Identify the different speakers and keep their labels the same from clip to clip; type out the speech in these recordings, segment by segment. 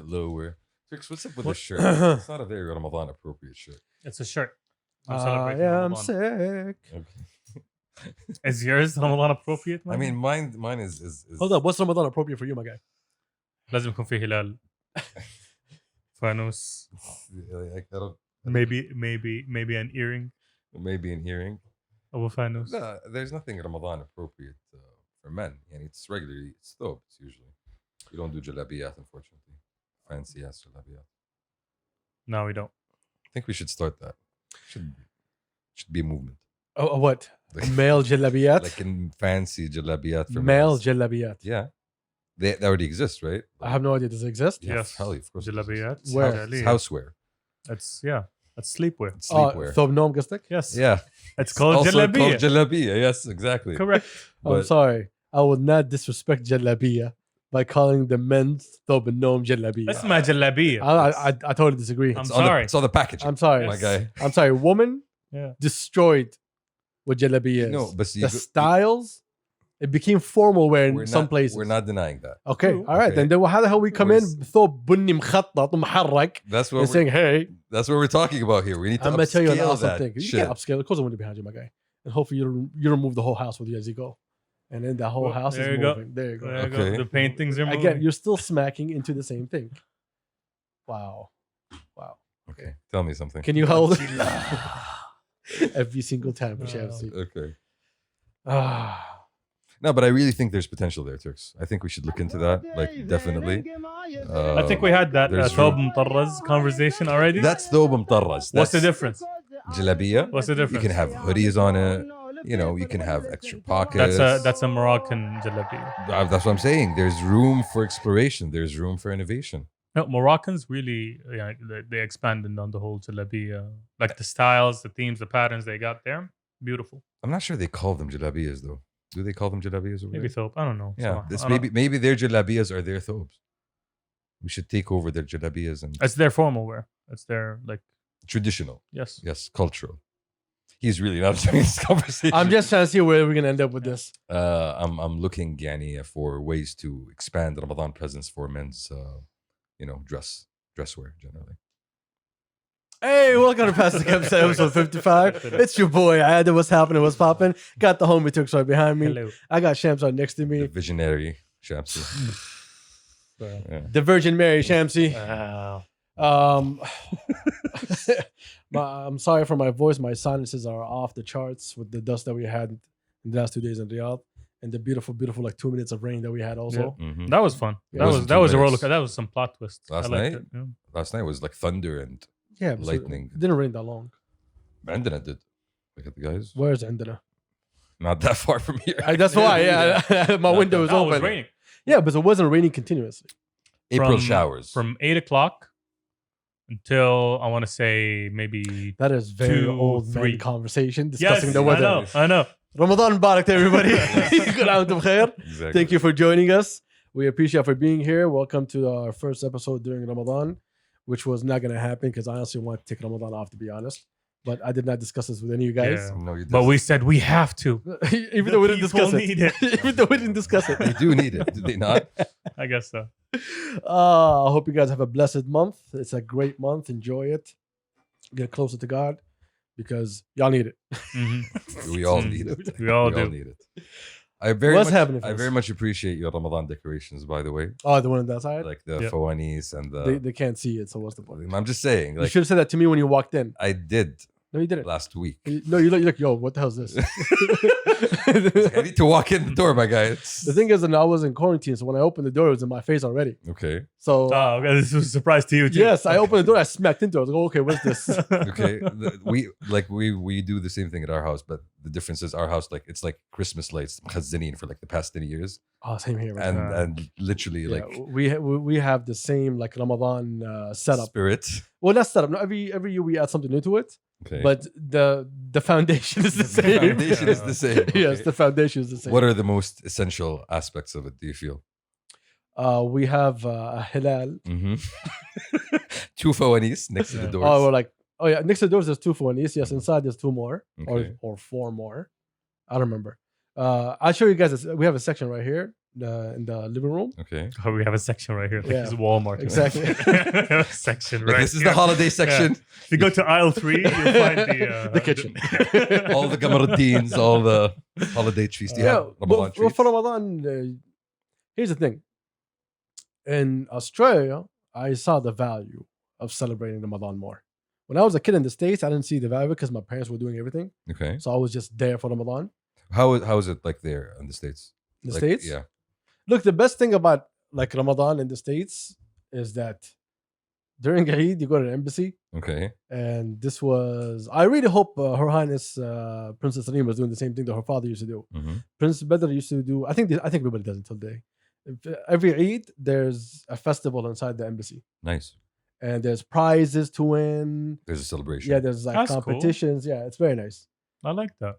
Speaker 1: bit lower. Trix, what's up with
Speaker 2: What?
Speaker 1: this shirt? It's not a very Ramadan appropriate shirt.
Speaker 3: It's a shirt. I'm
Speaker 2: I
Speaker 3: celebrating
Speaker 2: am
Speaker 3: Ramadan.
Speaker 2: sick.
Speaker 1: Okay.
Speaker 3: Is yours Ramadan appropriate?
Speaker 1: I mean, mine is
Speaker 2: Hold up, what's Ramadan appropriate for you, my guy?
Speaker 3: لازم يكون فيه هلال. فانوس.
Speaker 1: like, I don't,
Speaker 3: Maybe an earring.
Speaker 1: maybe an earring.
Speaker 3: أو فانوس.
Speaker 1: No, there's nothing Ramadan appropriate for men. And it's regularly it's thobes usually. We don't do jalabiyat, unfortunately. Fancy ass jalabiyat.
Speaker 3: No, we don't.
Speaker 1: I think we should start that. Should be a movement.
Speaker 2: Oh, what?
Speaker 1: Like,
Speaker 2: Male jalabiyat?
Speaker 1: like in fancy jalabiyat for
Speaker 2: Male
Speaker 1: males.
Speaker 2: jalabiyat.
Speaker 1: Yeah. They already exist, right?
Speaker 2: I have no idea. Does it exist?
Speaker 1: Yeah,
Speaker 3: Yes.
Speaker 1: hell, of course. it exists.
Speaker 3: Jalabiyat.
Speaker 1: It's
Speaker 2: Where?
Speaker 1: It's houseware.
Speaker 3: That's sleepwear.
Speaker 1: It's sleepwear.
Speaker 2: Thob nom قصدك?
Speaker 3: Yes.
Speaker 1: Yeah.
Speaker 3: It's called
Speaker 1: Also
Speaker 3: jalabiya.
Speaker 1: called jalabiya. Yes, exactly.
Speaker 3: Correct.
Speaker 2: I'm
Speaker 1: But-
Speaker 2: sorry. I will not disrespect jalabiya by calling the men's thob nom jalabiya.
Speaker 3: That's my jalabiya.
Speaker 2: I totally disagree.
Speaker 3: I'm
Speaker 1: It's on
Speaker 3: sorry.
Speaker 1: it's on the packaging.
Speaker 2: I'm sorry.
Speaker 1: my guy.
Speaker 2: I'm sorry. Woman
Speaker 3: Yeah.
Speaker 2: destroyed what jalabiya is.
Speaker 1: No, but
Speaker 2: the styles, it became formal wear in some places.
Speaker 1: We're not denying that.
Speaker 2: Okay,
Speaker 3: True.
Speaker 2: all right.
Speaker 1: Okay.
Speaker 2: Then how the hell we come in
Speaker 1: We're-
Speaker 2: thob bunni مخطط ومحرك
Speaker 1: That's what
Speaker 2: and saying, hey,
Speaker 1: that's what we're talking about here. We need to
Speaker 2: I'm gonna tell you an
Speaker 1: upscale
Speaker 2: awesome
Speaker 1: that
Speaker 2: thing. You
Speaker 1: shit.
Speaker 2: can't upscale. Of course, I'm gonna be behind you, my guy. And hopefully, you remove the whole house with you as you go, and then that whole
Speaker 3: Well,
Speaker 2: house is
Speaker 3: there you go.
Speaker 2: moving. There you go.
Speaker 3: There you
Speaker 1: Okay.
Speaker 3: go. The paintings are moving.
Speaker 2: Again, you're still smacking into the same thing. Wow.
Speaker 1: Okay, tell me something.
Speaker 2: Can you hold every single time for
Speaker 3: Wow.
Speaker 2: Shamsi?
Speaker 1: Okay.
Speaker 2: Ah.
Speaker 1: No, but I really think there's potential there, Turks. I think we should look into that. Like, definitely.
Speaker 3: I think we had that
Speaker 1: there's
Speaker 3: Thob
Speaker 1: room.
Speaker 3: Mutarraz conversation already.
Speaker 1: That's thob mtarraz.
Speaker 3: What's the difference?
Speaker 1: Jalabiya.
Speaker 3: What's the
Speaker 1: You
Speaker 3: difference?
Speaker 1: can have hoodies on it. You know, you can have extra pockets.
Speaker 3: That's a Moroccan jalabiya.
Speaker 1: That's what I'm saying. There's room for exploration. There's room for innovation.
Speaker 3: No, Moroccans really, they expanded on the whole jalabiya, like the styles, the themes, the patterns they got there. Beautiful.
Speaker 1: I'm not sure they call them jalabiyas though. Do they call them jalabiyas over
Speaker 3: Maybe
Speaker 1: there?
Speaker 3: Thob. I don't know.
Speaker 1: Yeah,
Speaker 3: So,
Speaker 1: this
Speaker 3: I don't-
Speaker 1: maybe their jalabiyas are their thobes. We should take over their jalabiyas and
Speaker 3: It's their formal wear. It's their like
Speaker 1: traditional.
Speaker 3: yes.
Speaker 1: Yes, cultural. He's really not doing this conversation.
Speaker 2: I'm just trying to see where we're gonna end up with this.
Speaker 1: I'm looking, Yani, for ways to expand Ramadan presents for men's, dresswear generally.
Speaker 2: Hey, welcome to Past the Kabsa episode 55. It's your boy Adam. What's happening? What's popping? Got the homie Turks right behind me.
Speaker 3: Hello.
Speaker 2: I got Shams right next to
Speaker 1: The
Speaker 2: me.
Speaker 1: visionary Shamsi. Yeah.
Speaker 2: The Virgin Mary Shamsi.
Speaker 3: Wow.
Speaker 2: I'm sorry for my voice. My sinuses are off the charts with the dust that we had in the last 2 days in Riyadh, and the beautiful, beautiful like 2 minutes of rain that we had also.
Speaker 1: Mhm.
Speaker 3: That was fun.
Speaker 2: It
Speaker 3: That was
Speaker 1: wasn't
Speaker 3: that
Speaker 1: 2
Speaker 3: was a roller
Speaker 1: minutes.
Speaker 3: coaster. That was some plot twist.
Speaker 1: Last
Speaker 3: I liked
Speaker 1: night?
Speaker 3: it, yeah.
Speaker 1: Last night was like thunder and
Speaker 2: Yeah, but
Speaker 1: lightning.
Speaker 2: It didn't rain that long.
Speaker 1: Bandana did. Look at the guys.
Speaker 2: Where's Endana?
Speaker 1: Not that far from here.
Speaker 2: That's why. Yeah, my window was
Speaker 3: No, it
Speaker 2: open.
Speaker 3: was raining.
Speaker 2: Yeah, but it wasn't raining continuously.
Speaker 1: April
Speaker 3: From-
Speaker 1: showers.
Speaker 3: From 8 o'clock until I want to say maybe
Speaker 2: That is very
Speaker 3: 2,
Speaker 2: old
Speaker 3: 3.
Speaker 2: man conversation discussing the weather.
Speaker 3: I know.
Speaker 2: Ramadan Mubarak to everybody. Good Antum Khair.
Speaker 1: Exactly.
Speaker 2: Thank you for joining us. We appreciate for being here. Welcome to our first episode during Ramadan, which was not going to happen because I honestly want to take Ramadan off, to be honest. But I did not discuss this with any of you guys.
Speaker 3: Yeah.
Speaker 1: No, you
Speaker 3: But we said we have to.
Speaker 2: Even though we didn't
Speaker 3: people
Speaker 2: discuss it.
Speaker 3: need it.
Speaker 2: Even though we didn't discuss
Speaker 1: They
Speaker 2: it.
Speaker 1: do need it. Do they not?
Speaker 3: I guess so.
Speaker 2: I hope you guys have a blessed month. It's a great month. Enjoy it. Get closer to God because y'all need it.
Speaker 3: Mhm.
Speaker 1: We all need it.
Speaker 3: We all do.
Speaker 1: need it. I very
Speaker 2: What's
Speaker 1: much,
Speaker 2: happening for
Speaker 1: I
Speaker 2: us?
Speaker 1: very much appreciate your Ramadan decorations, by the way.
Speaker 2: Oh, the one on that side?
Speaker 1: Like the
Speaker 3: Yep.
Speaker 1: fawanis and
Speaker 2: They can't see it, so what's the point?
Speaker 1: I'm just saying,
Speaker 2: You
Speaker 1: like
Speaker 2: should have said that to me when you walked in.
Speaker 1: I did
Speaker 2: No, you didn't.
Speaker 1: last week.
Speaker 2: No, you look, yo, what the hell is this?
Speaker 1: I need to walk in the door, my guy.
Speaker 2: The thing is, I was in quarantine, so when I opened the door, it was in my face already.
Speaker 1: Okay.
Speaker 2: So,
Speaker 3: Oh, okay, this was a surprise to you too.
Speaker 2: yes, I opened the door, I smacked into it. I was like, okay, what's this?
Speaker 1: Okay. We do the same thing at our house, but the difference is our house, like it's like Christmas lights, mkhazzinin for like the past 10 years.
Speaker 2: Oh, same here. Man.
Speaker 1: And literally
Speaker 2: Yeah,
Speaker 1: like
Speaker 2: we have the same like Ramadan setup.
Speaker 1: spirit.
Speaker 2: Well, not setup. No, every year we add something new to it,
Speaker 1: Okay.
Speaker 2: but the foundation is the
Speaker 1: the
Speaker 2: same.
Speaker 1: foundation is the same.
Speaker 2: Yes,
Speaker 1: okay.
Speaker 2: the foundation is the same.
Speaker 1: What are the most essential aspects of it, do you feel?
Speaker 2: We have a hilal.
Speaker 1: Mm-hmm. 2 fawanis next to the
Speaker 3: Yeah.
Speaker 1: doors.
Speaker 2: Oh, we're like, oh yeah, next to the doors there's 2 fawanis. Yes, inside there's 2 more
Speaker 1: Okay.
Speaker 2: or 4 more. I don't remember. I'll show you guys. We have a section right here in the living room.
Speaker 1: Okay.
Speaker 3: Oh, we have a section right here. Like
Speaker 2: Yeah.
Speaker 3: it's Walmart.
Speaker 2: Exactly.
Speaker 3: We have a section
Speaker 1: Like
Speaker 3: right
Speaker 1: this is
Speaker 3: here.
Speaker 1: the holiday section.
Speaker 3: If you go to aisle 3, you'll find
Speaker 2: The kitchen.
Speaker 1: All the Gamaruddins, all the holiday trees. Do you have Ramadan
Speaker 2: well,
Speaker 1: trees?
Speaker 2: for Ramadan, here's the thing. In Australia, I saw the value of celebrating Ramadan more. When I was a kid in the States, I didn't see the value because my parents were doing everything.
Speaker 1: Okay.
Speaker 2: So I was just there for Ramadan.
Speaker 1: How is it like there in the States?
Speaker 2: In the
Speaker 1: Like,
Speaker 2: States?
Speaker 1: Yeah.
Speaker 2: Look, the best thing about like Ramadan in the States is that during Eid, you go to the embassy.
Speaker 1: Okay.
Speaker 2: And this was, I really hope Her Highness Princess Reem was doing the same thing that her father used to do.
Speaker 1: Mm-hmm.
Speaker 2: Prince Badr used to do, I think everybody does it till today. Every Eid, there's a festival inside the embassy.
Speaker 1: Nice.
Speaker 2: And there's prizes to win.
Speaker 1: There's a celebration.
Speaker 2: Yeah, there's like
Speaker 3: That's cool.
Speaker 2: competitions. Yeah, it's very nice.
Speaker 3: I like that.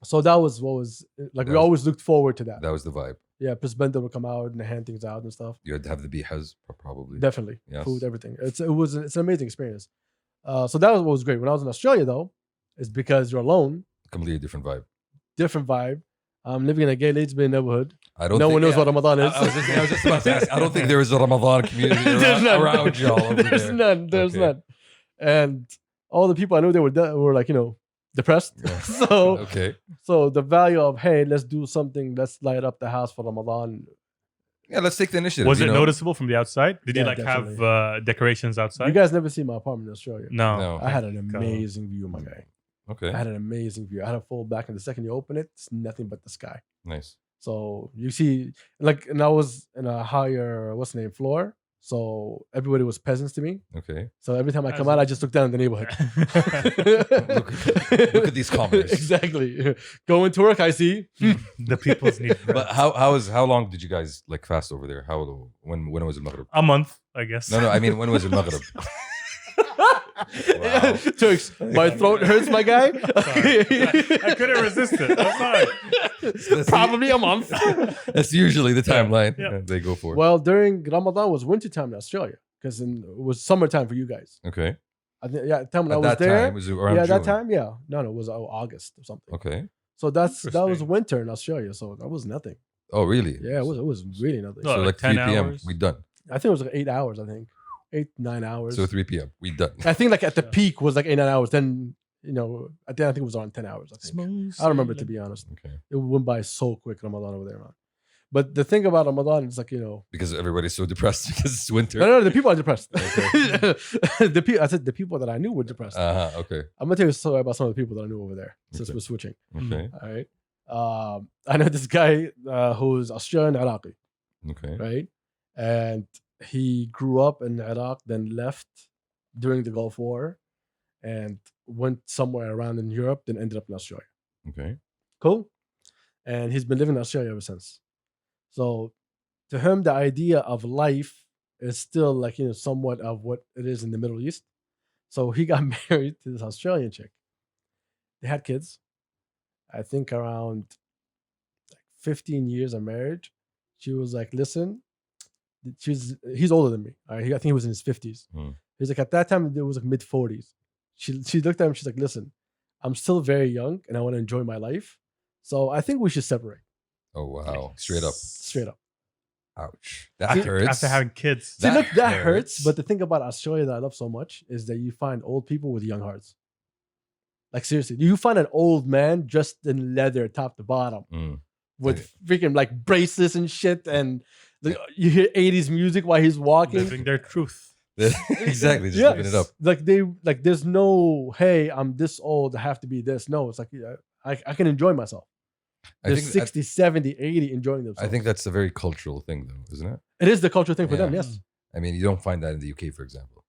Speaker 2: So that was what was, like we
Speaker 1: That was-
Speaker 2: always looked forward to that.
Speaker 1: That was the vibe.
Speaker 2: Yeah, Prince Badr would come out and hand things out and stuff.
Speaker 1: You had to have the bihaz probably.
Speaker 2: Definitely.
Speaker 1: Yes.
Speaker 2: Food, everything. It's an amazing experience. So that was what was great. When I was in Australia though, is because you're alone,
Speaker 1: Completely different vibe.
Speaker 2: different vibe. I'm living in a gay lesbian neighborhood.
Speaker 1: I don't.
Speaker 2: No
Speaker 1: think,
Speaker 2: one knows
Speaker 1: yeah,
Speaker 2: what Ramadan is.
Speaker 1: I was just about to ask. I don't think there is a Ramadan community
Speaker 2: There's none.
Speaker 1: around y'all over
Speaker 2: There's
Speaker 1: there.
Speaker 2: none. There's
Speaker 1: Okay.
Speaker 2: none. And all the people I knew, they were like, depressed.
Speaker 1: Yeah.
Speaker 2: so
Speaker 1: Okay.
Speaker 2: so the value of, hey, let's do something. Let's light up the house for Ramadan.
Speaker 1: Yeah, let's take the initiative.
Speaker 3: Was
Speaker 1: you
Speaker 3: it
Speaker 1: know?
Speaker 3: noticeable from the outside? Did you
Speaker 2: Yeah,
Speaker 3: like have
Speaker 2: definitely.
Speaker 3: decorations outside?
Speaker 2: You guys never see my apartment in Australia.
Speaker 3: No.
Speaker 1: No.
Speaker 2: I had an
Speaker 3: Thank God.
Speaker 2: amazing view, my guy.
Speaker 1: Okay.
Speaker 2: I had an amazing view. I had a full back, and the second you open it, it's nothing but the sky.
Speaker 1: Nice.
Speaker 2: So you see, like, and I was in a higher, what's the name, floor. So everybody was peasants to me.
Speaker 1: Okay.
Speaker 2: So every time I come
Speaker 3: As-
Speaker 2: out, I just look down in the neighborhood.
Speaker 1: Look at these commoners.
Speaker 2: Exactly. Going to work, I see.
Speaker 3: The people's need bread.
Speaker 1: But how long did you guys like fast over there? When was it Maghrib?
Speaker 3: A month, I guess.
Speaker 1: No, I mean when was it Maghrib?
Speaker 2: Yeah, Turks, my throat hurts, my guy.
Speaker 3: I couldn't resist it. I'm sorry.
Speaker 2: Probably a month.
Speaker 1: That's usually the timeline
Speaker 3: Yeah.
Speaker 1: they go for.
Speaker 2: Well, during Ramadan was wintertime in Australia because it was summertime for you guys.
Speaker 1: Okay.
Speaker 2: I think, yeah, the time when I
Speaker 1: At
Speaker 2: was
Speaker 1: that
Speaker 2: there.
Speaker 1: time, was it around
Speaker 2: Yeah,
Speaker 1: June?
Speaker 2: that time, yeah. No, it was August or something.
Speaker 1: Okay.
Speaker 2: So that was
Speaker 3: Interesting.
Speaker 2: winter in Australia. So that was nothing.
Speaker 1: Oh, really?
Speaker 2: Yeah, it was really nothing.
Speaker 3: No,
Speaker 1: So
Speaker 3: like
Speaker 1: like
Speaker 3: 10
Speaker 1: 3 p.m.
Speaker 3: hours?
Speaker 1: We done.
Speaker 2: I think it was like 8 hours. I think 8-9 hours.
Speaker 1: So 3 p.m. We done.
Speaker 2: I think like at the
Speaker 3: Yeah.
Speaker 2: peak was like 8-9 hours. Then I think it was around 10 hours. I think. I don't remember, to be honest.
Speaker 1: Okay.
Speaker 2: It went by so quick, Ramadan over there, man. But the thing about Ramadan is like,
Speaker 1: Because everybody's so depressed because it's winter.
Speaker 2: no, the people are depressed.
Speaker 1: Okay.
Speaker 2: I said the people that I knew were depressed.
Speaker 1: Okay.
Speaker 2: I'm gonna tell you a story about some of the people that I knew over there since
Speaker 1: Okay.
Speaker 2: we're switching.
Speaker 1: Okay.
Speaker 2: All right. I know this guy who's Australian Iraqi,
Speaker 1: Okay.
Speaker 2: right? And he grew up in Iraq, then left during the Gulf War and went somewhere around in Europe, then ended up in Australia.
Speaker 1: Okay.
Speaker 2: Cool. And he's been living in Australia ever since. So to him, the idea of life is still like, somewhat of what it is in the Middle East. So he got married to this Australian chick. They had kids. I think around like 15 years of marriage. She was like, listen, he's older than me. All right? I think he was in his 50s.
Speaker 1: Hmm.
Speaker 2: He's like, at that time, it was like mid 40s. She looked at him, she's like, listen, I'm still very young and I want to enjoy my life. So I think we should separate.
Speaker 1: Oh wow. Straight up.
Speaker 2: Straight up.
Speaker 1: Ouch. That hurts.
Speaker 3: After having kids.
Speaker 2: See,
Speaker 1: That
Speaker 2: look, that
Speaker 1: hurts.
Speaker 2: hurts. But the thing about Australia that I love so much is that you find old people with young hearts. Like seriously, you find an old man dressed in leather top to bottom
Speaker 1: Mm.
Speaker 2: with freaking like bracelets and shit, and you hear 80s music while he's walking.
Speaker 3: Living their truth.
Speaker 1: Exactly. Just
Speaker 2: Yeah.
Speaker 1: living it up.
Speaker 2: Like there's no, hey, I'm this old, I have to be this. No, it's like I can enjoy myself.
Speaker 1: I
Speaker 2: They're
Speaker 1: think
Speaker 2: 60, 70, 80 enjoying themselves.
Speaker 1: I think that's a very cultural thing, though, isn't it?
Speaker 2: it is the cultural thing for them.
Speaker 1: Yeah.
Speaker 2: Yes,
Speaker 1: I mean, you don't find that in the UK, for example.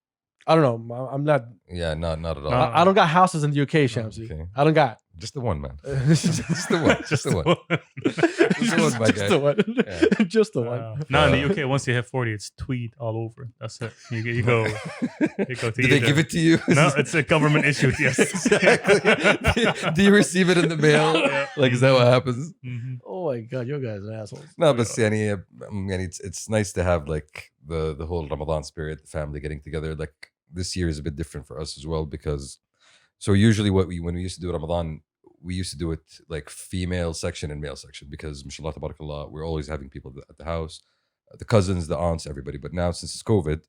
Speaker 2: I don't know. I'm not.
Speaker 1: Yeah, not at all.
Speaker 3: No.
Speaker 2: I don't got houses in the UK, Shamsi.
Speaker 1: okay.
Speaker 2: I don't got.
Speaker 1: Just the one, man.
Speaker 2: Just
Speaker 1: the one. Just the one. Just the one, my guy.
Speaker 2: the one.
Speaker 1: Yeah.
Speaker 2: Just the one.
Speaker 3: No, in the UK, once you hit 40, it's tweed all over. That's it. You go. You go to
Speaker 1: Did they
Speaker 3: either-
Speaker 1: give it to you?
Speaker 3: No, it's a government issued. Yes.
Speaker 1: Exactly. Do you receive it in the mail?
Speaker 3: Yeah.
Speaker 1: Like, is that what happens?
Speaker 3: Mhm.
Speaker 2: Oh my god, you guys are assholes.
Speaker 1: No, but yani, it's nice to have like the whole Ramadan spirit, the family getting together. Like this year is a bit different for us as well because so usually when we used to do Ramadan, we used to do it like female section and male section because mashallah tabarakallah, we're always having people at the house, the cousins, the aunts, everybody. But now since it's COVID,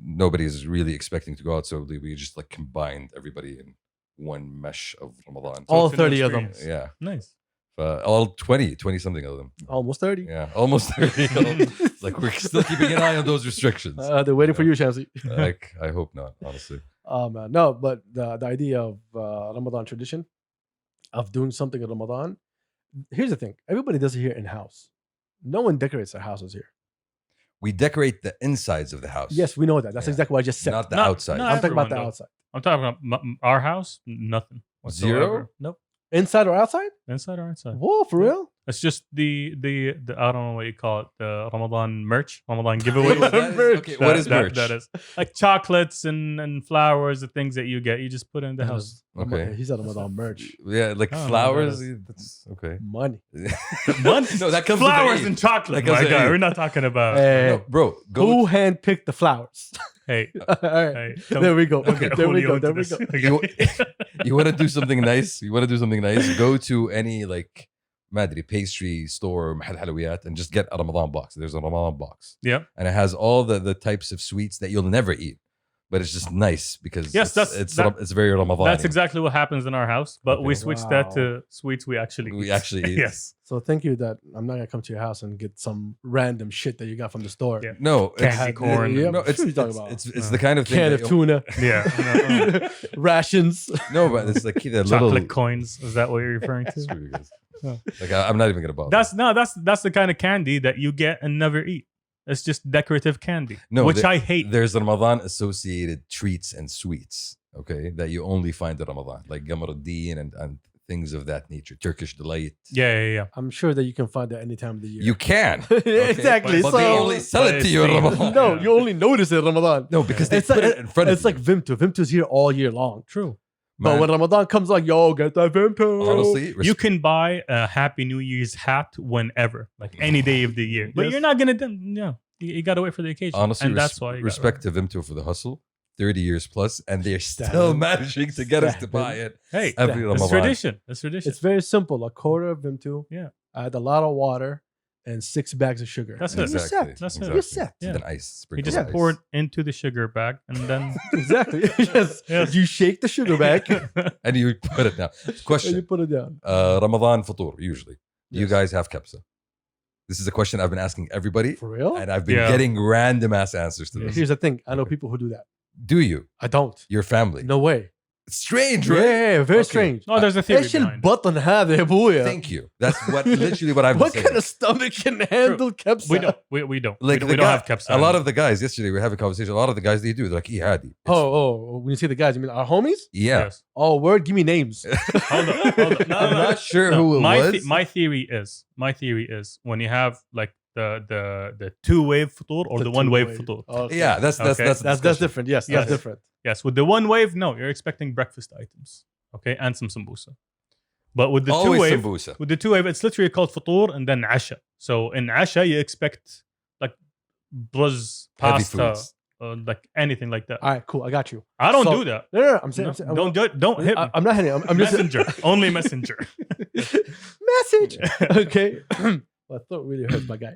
Speaker 1: nobody is really expecting to go out, so we just like combined everybody in one mesh of Ramadan.
Speaker 2: All
Speaker 3: it's a new
Speaker 2: 30 of them.
Speaker 3: experience.
Speaker 1: Yeah,
Speaker 3: Nice.
Speaker 1: all 20 something of them.
Speaker 2: Almost 30.
Speaker 1: Yeah, almost 30. It's like we're still keeping an eye on those restrictions.
Speaker 2: They're waiting for you, Shamsi.
Speaker 1: Like, I hope not, honestly.
Speaker 2: Man, no, but the idea of Ramadan tradition, of doing something in Ramadan, here's the thing. Everybody does it here in-house. No one decorates their houses here.
Speaker 1: We decorate the insides of the house.
Speaker 2: Yes, we know that. That's
Speaker 1: Yeah.
Speaker 2: exactly what I just said.
Speaker 1: Not the
Speaker 3: No,
Speaker 1: outside.
Speaker 3: no,
Speaker 2: I'm talking about
Speaker 3: everyone
Speaker 2: the
Speaker 3: does.
Speaker 2: outside.
Speaker 3: I'm talking about our house. Nothing.
Speaker 1: Zero?
Speaker 3: Whatsoever. Nope.
Speaker 2: Inside or outside?
Speaker 3: Inside or outside.
Speaker 2: Whoa, for
Speaker 3: Yeah.
Speaker 2: real?
Speaker 3: It's just the I don't know what you call it, the Ramadan merch, Ramadan giveaway.
Speaker 1: That is- okay, what is merch?
Speaker 3: That is like chocolates and flowers, the things that you get. You just put it in the house.
Speaker 1: Okay.
Speaker 2: He said Ramadan merch.
Speaker 1: Yeah, like
Speaker 3: I don't know
Speaker 1: flowers.
Speaker 3: what
Speaker 1: That's okay.
Speaker 2: Money.
Speaker 3: Money?
Speaker 1: No, that comes
Speaker 3: flowers
Speaker 1: with
Speaker 3: and chocolate.
Speaker 1: That comes
Speaker 3: My
Speaker 1: with
Speaker 3: God,
Speaker 1: Eid.
Speaker 3: we're not talking about.
Speaker 2: Hey,
Speaker 1: No, bro, go.
Speaker 2: who handpicked the flowers?
Speaker 3: Hey,
Speaker 2: All right.
Speaker 3: hey,
Speaker 2: There we go.
Speaker 3: don't get
Speaker 2: There we
Speaker 3: Julio
Speaker 2: go.
Speaker 3: into
Speaker 2: There we go.
Speaker 3: this.
Speaker 1: You want to do something nice? Go to any like madri pastry store, mahal halawiyat, and just get a Ramadan box. There's a Ramadan box.
Speaker 3: Yeah.
Speaker 1: And it has all the types of sweets that you'll never eat, but it's just nice because
Speaker 3: Yes,
Speaker 1: it's very Ramadan.
Speaker 3: That's exactly what happens in our house, but we
Speaker 1: Okay.
Speaker 3: switched that
Speaker 2: Wow.
Speaker 3: to sweets we actually
Speaker 1: We
Speaker 3: eat.
Speaker 1: actually eat.
Speaker 3: Yes.
Speaker 2: So thank you that I'm not gonna come to your house and get some random shit that you got from the store.
Speaker 3: Yeah.
Speaker 1: No,
Speaker 3: Candy corn.
Speaker 2: Yeah,
Speaker 1: No,
Speaker 2: what
Speaker 1: it's
Speaker 2: are you talking about?
Speaker 1: it's the kind of thing.
Speaker 2: Can
Speaker 1: that
Speaker 2: of
Speaker 1: you'll-
Speaker 2: tuna,
Speaker 3: Yeah.
Speaker 2: rations.
Speaker 1: No, but it's like the little.
Speaker 3: Chocolate coins. Is that what you're referring to?
Speaker 1: Screw you guys.
Speaker 3: No.
Speaker 1: Like I'm not even gonna bother.
Speaker 3: That's the kind of candy that you get and never eat. It's just decorative candy,
Speaker 1: No,
Speaker 3: which
Speaker 1: the-
Speaker 3: I hate.
Speaker 1: There's Ramadan associated treats and sweets, okay, that you only find at Ramadan, like Gamar al-Din and things of that nature. Turkish delight.
Speaker 3: Yeah.
Speaker 2: I'm sure that you can find that any time of the year.
Speaker 1: You can.
Speaker 2: Exactly.
Speaker 1: But
Speaker 2: so
Speaker 1: they only sell
Speaker 3: But
Speaker 1: it to
Speaker 3: it's
Speaker 1: you in
Speaker 3: seen.
Speaker 1: Ramadan.
Speaker 2: no,
Speaker 3: Yeah.
Speaker 2: you only notice it in Ramadan.
Speaker 1: No, because they
Speaker 2: It's
Speaker 1: put
Speaker 2: like-
Speaker 1: it in front of
Speaker 2: It's like
Speaker 1: you.
Speaker 2: Vimto. Vimto's here all year long.
Speaker 3: True.
Speaker 2: But
Speaker 1: Man,
Speaker 2: when Ramadan comes on, yo, get that Vimto.
Speaker 1: honestly,
Speaker 3: You can buy a Happy New Year's hat whenever, like any day of the year. But
Speaker 2: Yes.
Speaker 3: you're not gonna. You gotta wait for the occasion.
Speaker 1: honestly,
Speaker 3: and that's why. You
Speaker 1: respect to Vimto for the hustle. 30 years plus, and they're still
Speaker 2: Damn.
Speaker 1: managing to get us to
Speaker 2: Damn.
Speaker 1: buy it
Speaker 3: Hey,
Speaker 1: every
Speaker 2: It's
Speaker 3: it's
Speaker 1: Ramadan.
Speaker 3: tradition. It's tradition.
Speaker 2: It's very simple. A quarter of Vimto.
Speaker 3: Yeah.
Speaker 2: Add a lot of water and 6 bags of sugar.
Speaker 3: That's
Speaker 2: And
Speaker 3: it.
Speaker 2: you're
Speaker 1: Exactly.
Speaker 2: set.
Speaker 3: That's it.
Speaker 1: exactly.
Speaker 2: You're set.
Speaker 3: Yeah.
Speaker 1: Then ice.
Speaker 3: You
Speaker 1: Sprinkle
Speaker 3: just
Speaker 1: ice.
Speaker 3: pour it into the sugar bag and then
Speaker 2: Exactly. Yes.
Speaker 3: Yes.
Speaker 2: You shake the sugar back and
Speaker 1: and you put it down.
Speaker 2: you
Speaker 1: Question:
Speaker 2: put it down.
Speaker 1: Ramadan futur usually. Do you
Speaker 2: Yes.
Speaker 1: guys have kabsa? This is a question I've been asking everybody,
Speaker 2: For real?
Speaker 1: and I've been
Speaker 3: Yeah.
Speaker 1: getting random ass answers to
Speaker 3: Yeah.
Speaker 1: this.
Speaker 2: Here's the thing. I know
Speaker 1: Okay.
Speaker 2: people who do that.
Speaker 1: Do you?
Speaker 2: I don't.
Speaker 1: Your family?
Speaker 2: No way.
Speaker 1: It's strange,
Speaker 2: Yeah,
Speaker 1: right?
Speaker 2: very
Speaker 1: Okay.
Speaker 2: strange.
Speaker 3: no, there's a theory
Speaker 2: ايش
Speaker 3: behind it.
Speaker 2: البطن هذا يا ابويا؟
Speaker 1: Thank you. That's literally what I've been
Speaker 2: What
Speaker 1: saying.
Speaker 2: kind of stomach can handle kabsa?
Speaker 3: We don't. We don't.
Speaker 1: Like
Speaker 3: we
Speaker 1: the
Speaker 3: don't
Speaker 1: guy-
Speaker 3: have kabsa.
Speaker 1: A lot of the guys yesterday we were having a conversation. A lot of the guys they do. They're like, "Hadi."
Speaker 2: Oh, when you say the guys, you mean our homies?
Speaker 1: Yeah.
Speaker 3: Yes.
Speaker 2: Oh, word, give me names.
Speaker 3: Hold on. No,
Speaker 1: I'm not sure who it
Speaker 3: my
Speaker 1: was.
Speaker 3: my theory is when you have like the two-wave futur or the one-wave
Speaker 2: two-way.
Speaker 3: futur.
Speaker 2: Okay.
Speaker 1: Yeah, that's
Speaker 3: Okay.
Speaker 1: that's
Speaker 2: That's
Speaker 1: discussion.
Speaker 2: different. Yes,
Speaker 3: Yes.
Speaker 2: that's different.
Speaker 3: Yes, with the one-wave, no, you're expecting breakfast items, okay, and some sambusa. But with the
Speaker 1: Always
Speaker 3: two-wave,
Speaker 1: sambusa.
Speaker 3: with the two-wave, it's literally called futur and then asha. So in asha, you expect like bruz,
Speaker 1: Heavy
Speaker 3: pasta,
Speaker 1: foods.
Speaker 3: like anything like that.
Speaker 2: All right, cool. I got you.
Speaker 3: I don't
Speaker 2: So-
Speaker 3: do that.
Speaker 2: No. I'm saying,
Speaker 3: No, don't hit me.
Speaker 2: I'm not hitting. I'm just
Speaker 3: Messenger, only messenger.
Speaker 2: message. Okay. My throat really hurts, my guy.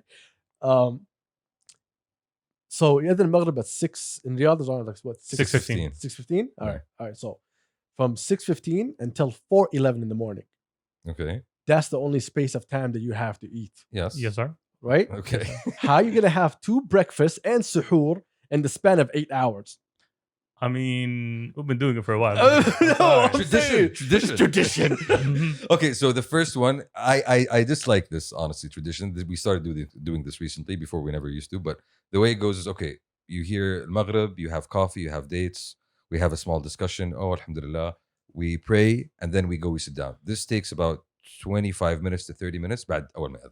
Speaker 2: So you ended Maghrib at 6 in Riyadh is on like what
Speaker 3: 6:15.
Speaker 2: 6:15. All
Speaker 1: Yeah.
Speaker 2: right, all right. So from 6:15 until 4:11 in the morning.
Speaker 1: Okay.
Speaker 2: That's the only space of time that you have to eat,
Speaker 1: Yes.
Speaker 3: Yes, sir.
Speaker 2: right?
Speaker 1: Okay.
Speaker 2: How are you gonna have 2 breakfasts and suhoor in the span of 8 hours?
Speaker 3: I mean, we've been doing it for a while.
Speaker 2: No,
Speaker 3: Sorry.
Speaker 2: I'm saying,
Speaker 1: Tradition.
Speaker 2: it's tradition.
Speaker 1: Okay, so the first one, I dislike this honestly tradition. We started doing this recently before we never used to, but the way it goes is okay. You hear Maghrib, you have coffee, you have dates. We have a small discussion. Oh, alhamdulillah. We pray and then we go. We sit down. This takes about 25 minutes to 30 minutes. بعد أول ما يأذن.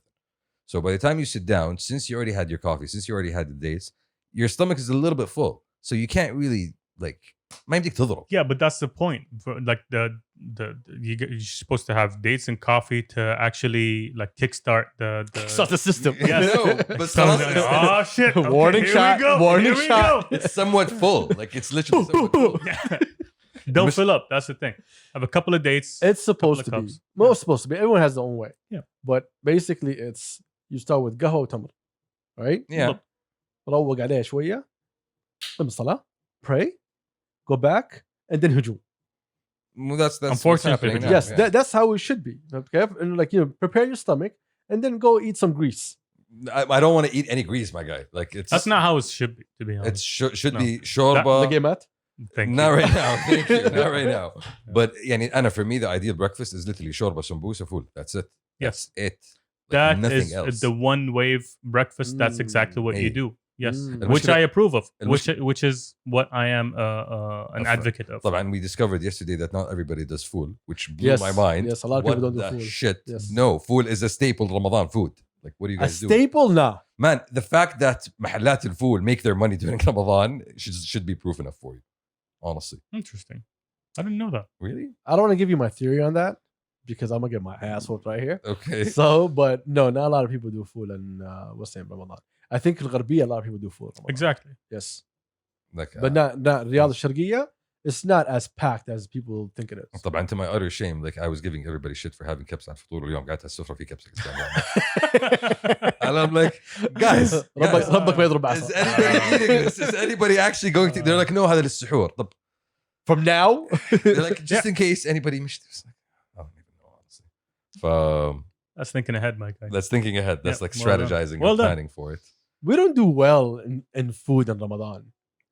Speaker 1: So by the time you sit down, since you already had your coffee, since you already had the dates, your stomach is a little bit full, so you can't really like. ما يمديك تضرب.
Speaker 3: Yeah, but that's the point. For, like you're supposed to have dates and coffee to actually like kickstart the
Speaker 2: Start the system.
Speaker 3: Yes.
Speaker 1: No, but
Speaker 3: So- oh shit! Okay,
Speaker 2: Warning
Speaker 3: here
Speaker 2: shot,
Speaker 3: We go.
Speaker 2: warning
Speaker 3: here
Speaker 2: shot.
Speaker 3: We
Speaker 1: it's somewhat full. Like it's literally somewhat full.
Speaker 3: go. Don't
Speaker 1: Mis-
Speaker 3: fill up. That's the thing. Have a couple of dates.
Speaker 2: It's supposed to
Speaker 3: Couple of
Speaker 2: be.
Speaker 3: cups.
Speaker 2: Well, it's supposed to be. Everyone has their own way.
Speaker 3: Yeah.
Speaker 2: But basically, it's you start with قهوة وتمر, right?
Speaker 1: Yeah.
Speaker 2: روق عليه شوية. قم الصلاة. Pray. Go back. And then هجوم.
Speaker 1: Well, that's what's
Speaker 3: Unfortunately,
Speaker 1: happening
Speaker 3: Yeah,
Speaker 1: now,
Speaker 2: Yes,
Speaker 1: yeah.
Speaker 2: that's how it should be. Okay? And like, prepare your stomach and then go eat some grease.
Speaker 1: I don't want to eat any grease, my guy. Like it's
Speaker 3: That's not how it should be, to be
Speaker 1: It
Speaker 3: honest.
Speaker 1: should
Speaker 3: No.
Speaker 1: be shorba.
Speaker 2: The game at?
Speaker 3: Thank
Speaker 1: Not
Speaker 3: you.
Speaker 1: right now. Thank you. Not right now. But يعني أنا for me the ideal breakfast is literally shorba, sambusa, full. That's it.
Speaker 3: Yes.
Speaker 1: That's it. Like
Speaker 3: That
Speaker 1: nothing
Speaker 3: is
Speaker 1: else.
Speaker 3: the one wave breakfast. That's exactly what you
Speaker 1: Hey.
Speaker 3: do. Yes,
Speaker 2: Mm.
Speaker 3: which I approve of.
Speaker 1: المشكلة-
Speaker 3: Which is what I am an
Speaker 1: Of-
Speaker 3: advocate of.
Speaker 1: طبعا we discovered yesterday that not everybody does fool, which blew
Speaker 2: Yes.
Speaker 1: my mind.
Speaker 2: Yes, a lot of people
Speaker 1: What
Speaker 2: don't do
Speaker 1: the
Speaker 2: fool.
Speaker 1: shit.
Speaker 2: Yes.
Speaker 1: No, fool is a staple Ramadan food. Like what do you
Speaker 2: A
Speaker 1: guys do?
Speaker 2: staple? Nah.
Speaker 1: Man, the fact that محلات الفول make their money during Ramadan should be proof enough for you. Honestly.
Speaker 3: Interesting. I didn't know that.
Speaker 1: Really?
Speaker 2: I don't want to give you my theory on that because I'm going to get my ass whooped right here.
Speaker 1: Okay.
Speaker 2: So, but no, not a lot of people do food and what's the name, Ramadan. I think in Gharbiyya, a lot of people do food. Ramadan.
Speaker 3: Exactly.
Speaker 2: Yes.
Speaker 1: Like,
Speaker 2: But not Riyadh al-Sharqiyya. It's not as packed as people think it is.
Speaker 1: طبعا to my utter shame, like I was giving everybody shit for having كبسة على الفطور اليوم قعدت على السفرة في كبسة and I'm like, guys,
Speaker 2: ربك ما يضرب
Speaker 1: is
Speaker 2: عصا.
Speaker 1: anybody eating this? Is anybody actually going to? They're like, no, هذا للسحور. طب
Speaker 2: From now?
Speaker 1: they're like, just in case anybody مش like, I don't even know honestly.
Speaker 3: That's thinking ahead, my guy.
Speaker 1: That's thinking ahead. That's
Speaker 3: Yeah,
Speaker 1: like
Speaker 3: well done.
Speaker 1: strategizing
Speaker 3: Well
Speaker 1: and
Speaker 3: done.
Speaker 1: planning for it.
Speaker 2: We don't do well in food in Ramadan.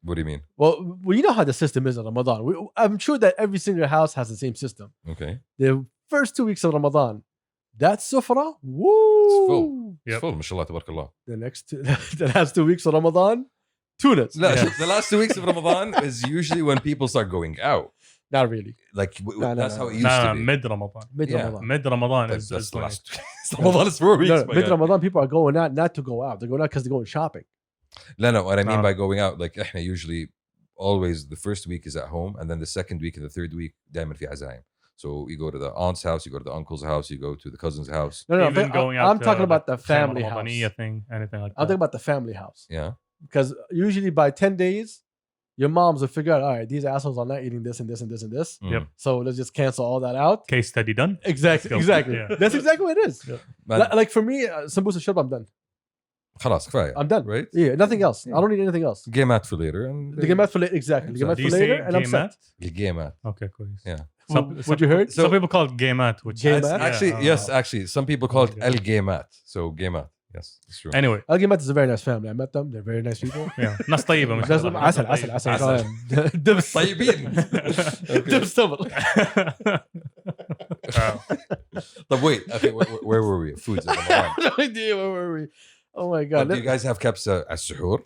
Speaker 1: What do you mean?
Speaker 2: Well, you know how the system is in Ramadan. I'm sure that every single house has the same system.
Speaker 1: Okay,
Speaker 2: The first 2 weeks of Ramadan, that sufra, woo!
Speaker 1: it's full.
Speaker 3: Yep.
Speaker 1: It's full. MashaAllah, تبارك الله.
Speaker 2: The last 2 weeks of Ramadan, tunas.
Speaker 1: No,
Speaker 3: Yeah.
Speaker 1: the last 2 weeks of Ramadan is usually when people start going out.
Speaker 2: Not really.
Speaker 1: Like
Speaker 2: No,
Speaker 1: that's how it used
Speaker 3: Nah,
Speaker 1: to be.
Speaker 3: mid Ramadan.
Speaker 2: Mid
Speaker 1: Yeah.
Speaker 2: Ramadan.
Speaker 3: Mid Ramadan
Speaker 1: That's
Speaker 3: is
Speaker 1: the
Speaker 3: when
Speaker 1: last. Ramadan is 4 weeks. my
Speaker 2: Mid
Speaker 1: guy.
Speaker 2: Ramadan, people are going out not to go out. They're going out because they're going shopping.
Speaker 1: No, what I mean
Speaker 3: No.
Speaker 1: by going out, like احنا usually always the first week is at home and then the second week and the third week دائما في عزايم. So you go to the aunt's house, you go to the uncle's house, you go to the cousin's house.
Speaker 2: No,
Speaker 3: even going out
Speaker 2: I'm
Speaker 3: to,
Speaker 2: talking about the
Speaker 3: like,
Speaker 2: family
Speaker 3: Ramadaniya
Speaker 2: house.
Speaker 3: thing, anything like
Speaker 2: I'm talking
Speaker 3: that.
Speaker 2: about the family house.
Speaker 1: Yeah.
Speaker 2: Because usually by 10 days, your moms will figure out, all right, these assholes are not eating this and this and this and this.
Speaker 3: Yep.
Speaker 2: So let's just cancel all that out.
Speaker 3: Case study done.
Speaker 2: Exactly.
Speaker 3: Let's go.
Speaker 2: Exactly.
Speaker 3: Yeah.
Speaker 2: That's exactly what it is.
Speaker 1: Man,
Speaker 2: Like for me, sambusa shurba, I'm done.
Speaker 1: خلاص كفاية.
Speaker 2: I'm done.
Speaker 1: Right?
Speaker 2: Yeah, nothing else.
Speaker 1: Yeah.
Speaker 2: I don't need anything else.
Speaker 1: Game out for later. And
Speaker 2: The game out for later. Exactly. The game out
Speaker 3: Do
Speaker 2: for
Speaker 3: you say
Speaker 2: later, and I'm
Speaker 3: game
Speaker 2: set.
Speaker 3: at?
Speaker 1: The game out.
Speaker 3: Okay, cool.
Speaker 1: Yeah.
Speaker 2: What you heard?
Speaker 3: Some people call it game at, which
Speaker 2: Game
Speaker 3: is
Speaker 2: at?
Speaker 1: Actually,
Speaker 3: yeah,
Speaker 1: yes, actually, some people call it
Speaker 3: Okay.
Speaker 1: El Game out. So game out. Yes, it's true.
Speaker 3: Anyway,
Speaker 2: Al-Gimat is a very nice family. I met them. They're very nice people.
Speaker 3: yeah. ناس طيبة ما شاء
Speaker 2: That's
Speaker 3: الله.
Speaker 2: عسل عسل عسل
Speaker 1: عسل.
Speaker 2: دبس
Speaker 1: طيبين.
Speaker 2: دبس تمر.
Speaker 3: Wow.
Speaker 1: But wait, okay, where were we? Foods in Ramadan.
Speaker 2: No idea where were we. Oh my
Speaker 1: But
Speaker 2: god.
Speaker 1: do you guys have kabsa as suhoor?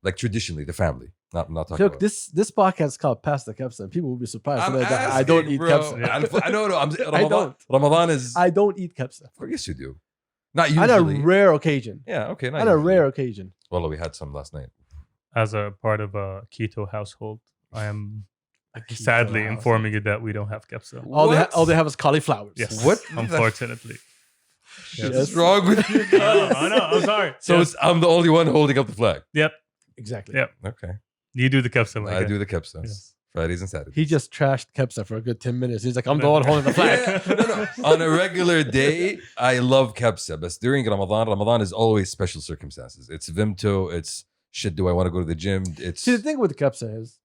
Speaker 1: Like traditionally, the family. I'm not talking
Speaker 2: Look,
Speaker 1: about.
Speaker 2: this podcast is called Past the Kabsa, and people will be surprised to
Speaker 1: I'm
Speaker 2: know that I don't
Speaker 1: asking,
Speaker 2: eat
Speaker 1: bro.
Speaker 2: kabsa.
Speaker 1: I know. I'm Ramadan.
Speaker 2: don't.
Speaker 1: Ramadan is.
Speaker 2: I don't eat kabsa.
Speaker 1: Of course you do. Not
Speaker 2: On a
Speaker 1: usually.
Speaker 2: rare occasion.
Speaker 1: Yeah. Okay. Not
Speaker 2: On a
Speaker 1: usually.
Speaker 2: rare occasion.
Speaker 1: Well, we had some last night.
Speaker 3: As a part of a keto household, I am
Speaker 2: keto
Speaker 3: sadly
Speaker 2: household.
Speaker 3: informing you that we don't have kapsa.
Speaker 2: All they have is cauliflowers.
Speaker 3: Yes.
Speaker 1: What?
Speaker 3: Unfortunately.
Speaker 1: What
Speaker 2: Yes.
Speaker 1: is wrong with you
Speaker 3: I
Speaker 1: guys?
Speaker 3: know. I'm sorry.
Speaker 1: So
Speaker 3: Yes.
Speaker 1: it's, I'm the only one holding up the flag.
Speaker 3: Yep.
Speaker 2: Exactly.
Speaker 3: Yep.
Speaker 1: Okay.
Speaker 3: You do the kapsa. my
Speaker 1: I
Speaker 3: guy.
Speaker 1: do the kabsa.
Speaker 3: Yes.
Speaker 1: Fridays and Saturdays.
Speaker 2: He just trashed Kabsa for a good 10 minutes. He's like, I'm the one holding the flag.
Speaker 1: Yeah, no. On a regular day, I love kabsa, but during Ramadan is always special circumstances. It's vimto, it's shit, do I want to go to the gym? It's
Speaker 2: See, the thing with the Kabsa is,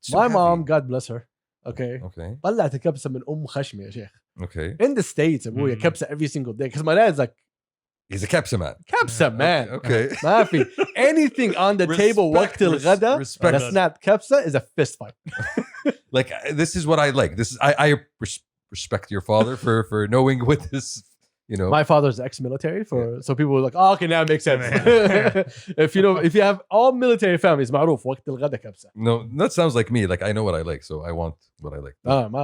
Speaker 1: so
Speaker 2: my
Speaker 1: heavy.
Speaker 2: mom, God bless her, okay,
Speaker 1: Okay,
Speaker 2: طلعت الكبسة من خشمي يا شيخ.
Speaker 1: okay.
Speaker 2: In the States, ابويا
Speaker 3: Mm.
Speaker 2: Kabsa every single day. Because my dad's like,
Speaker 1: He's a kabsa man.
Speaker 2: Kabsa, man.
Speaker 1: Okay.
Speaker 2: ما في anything on the table وقت الغداء
Speaker 1: respect.
Speaker 2: that's not Kabsa is a fist fight.
Speaker 1: Like this is what I like. This is I respect your father for knowing what this, you know.
Speaker 2: My father's ex-military, so people were like, oh, okay, now it makes sense. if you have all military families, معروف وقت الغداء كبسة.
Speaker 1: No, that sounds like me. Like I know what I like, so I want what I like.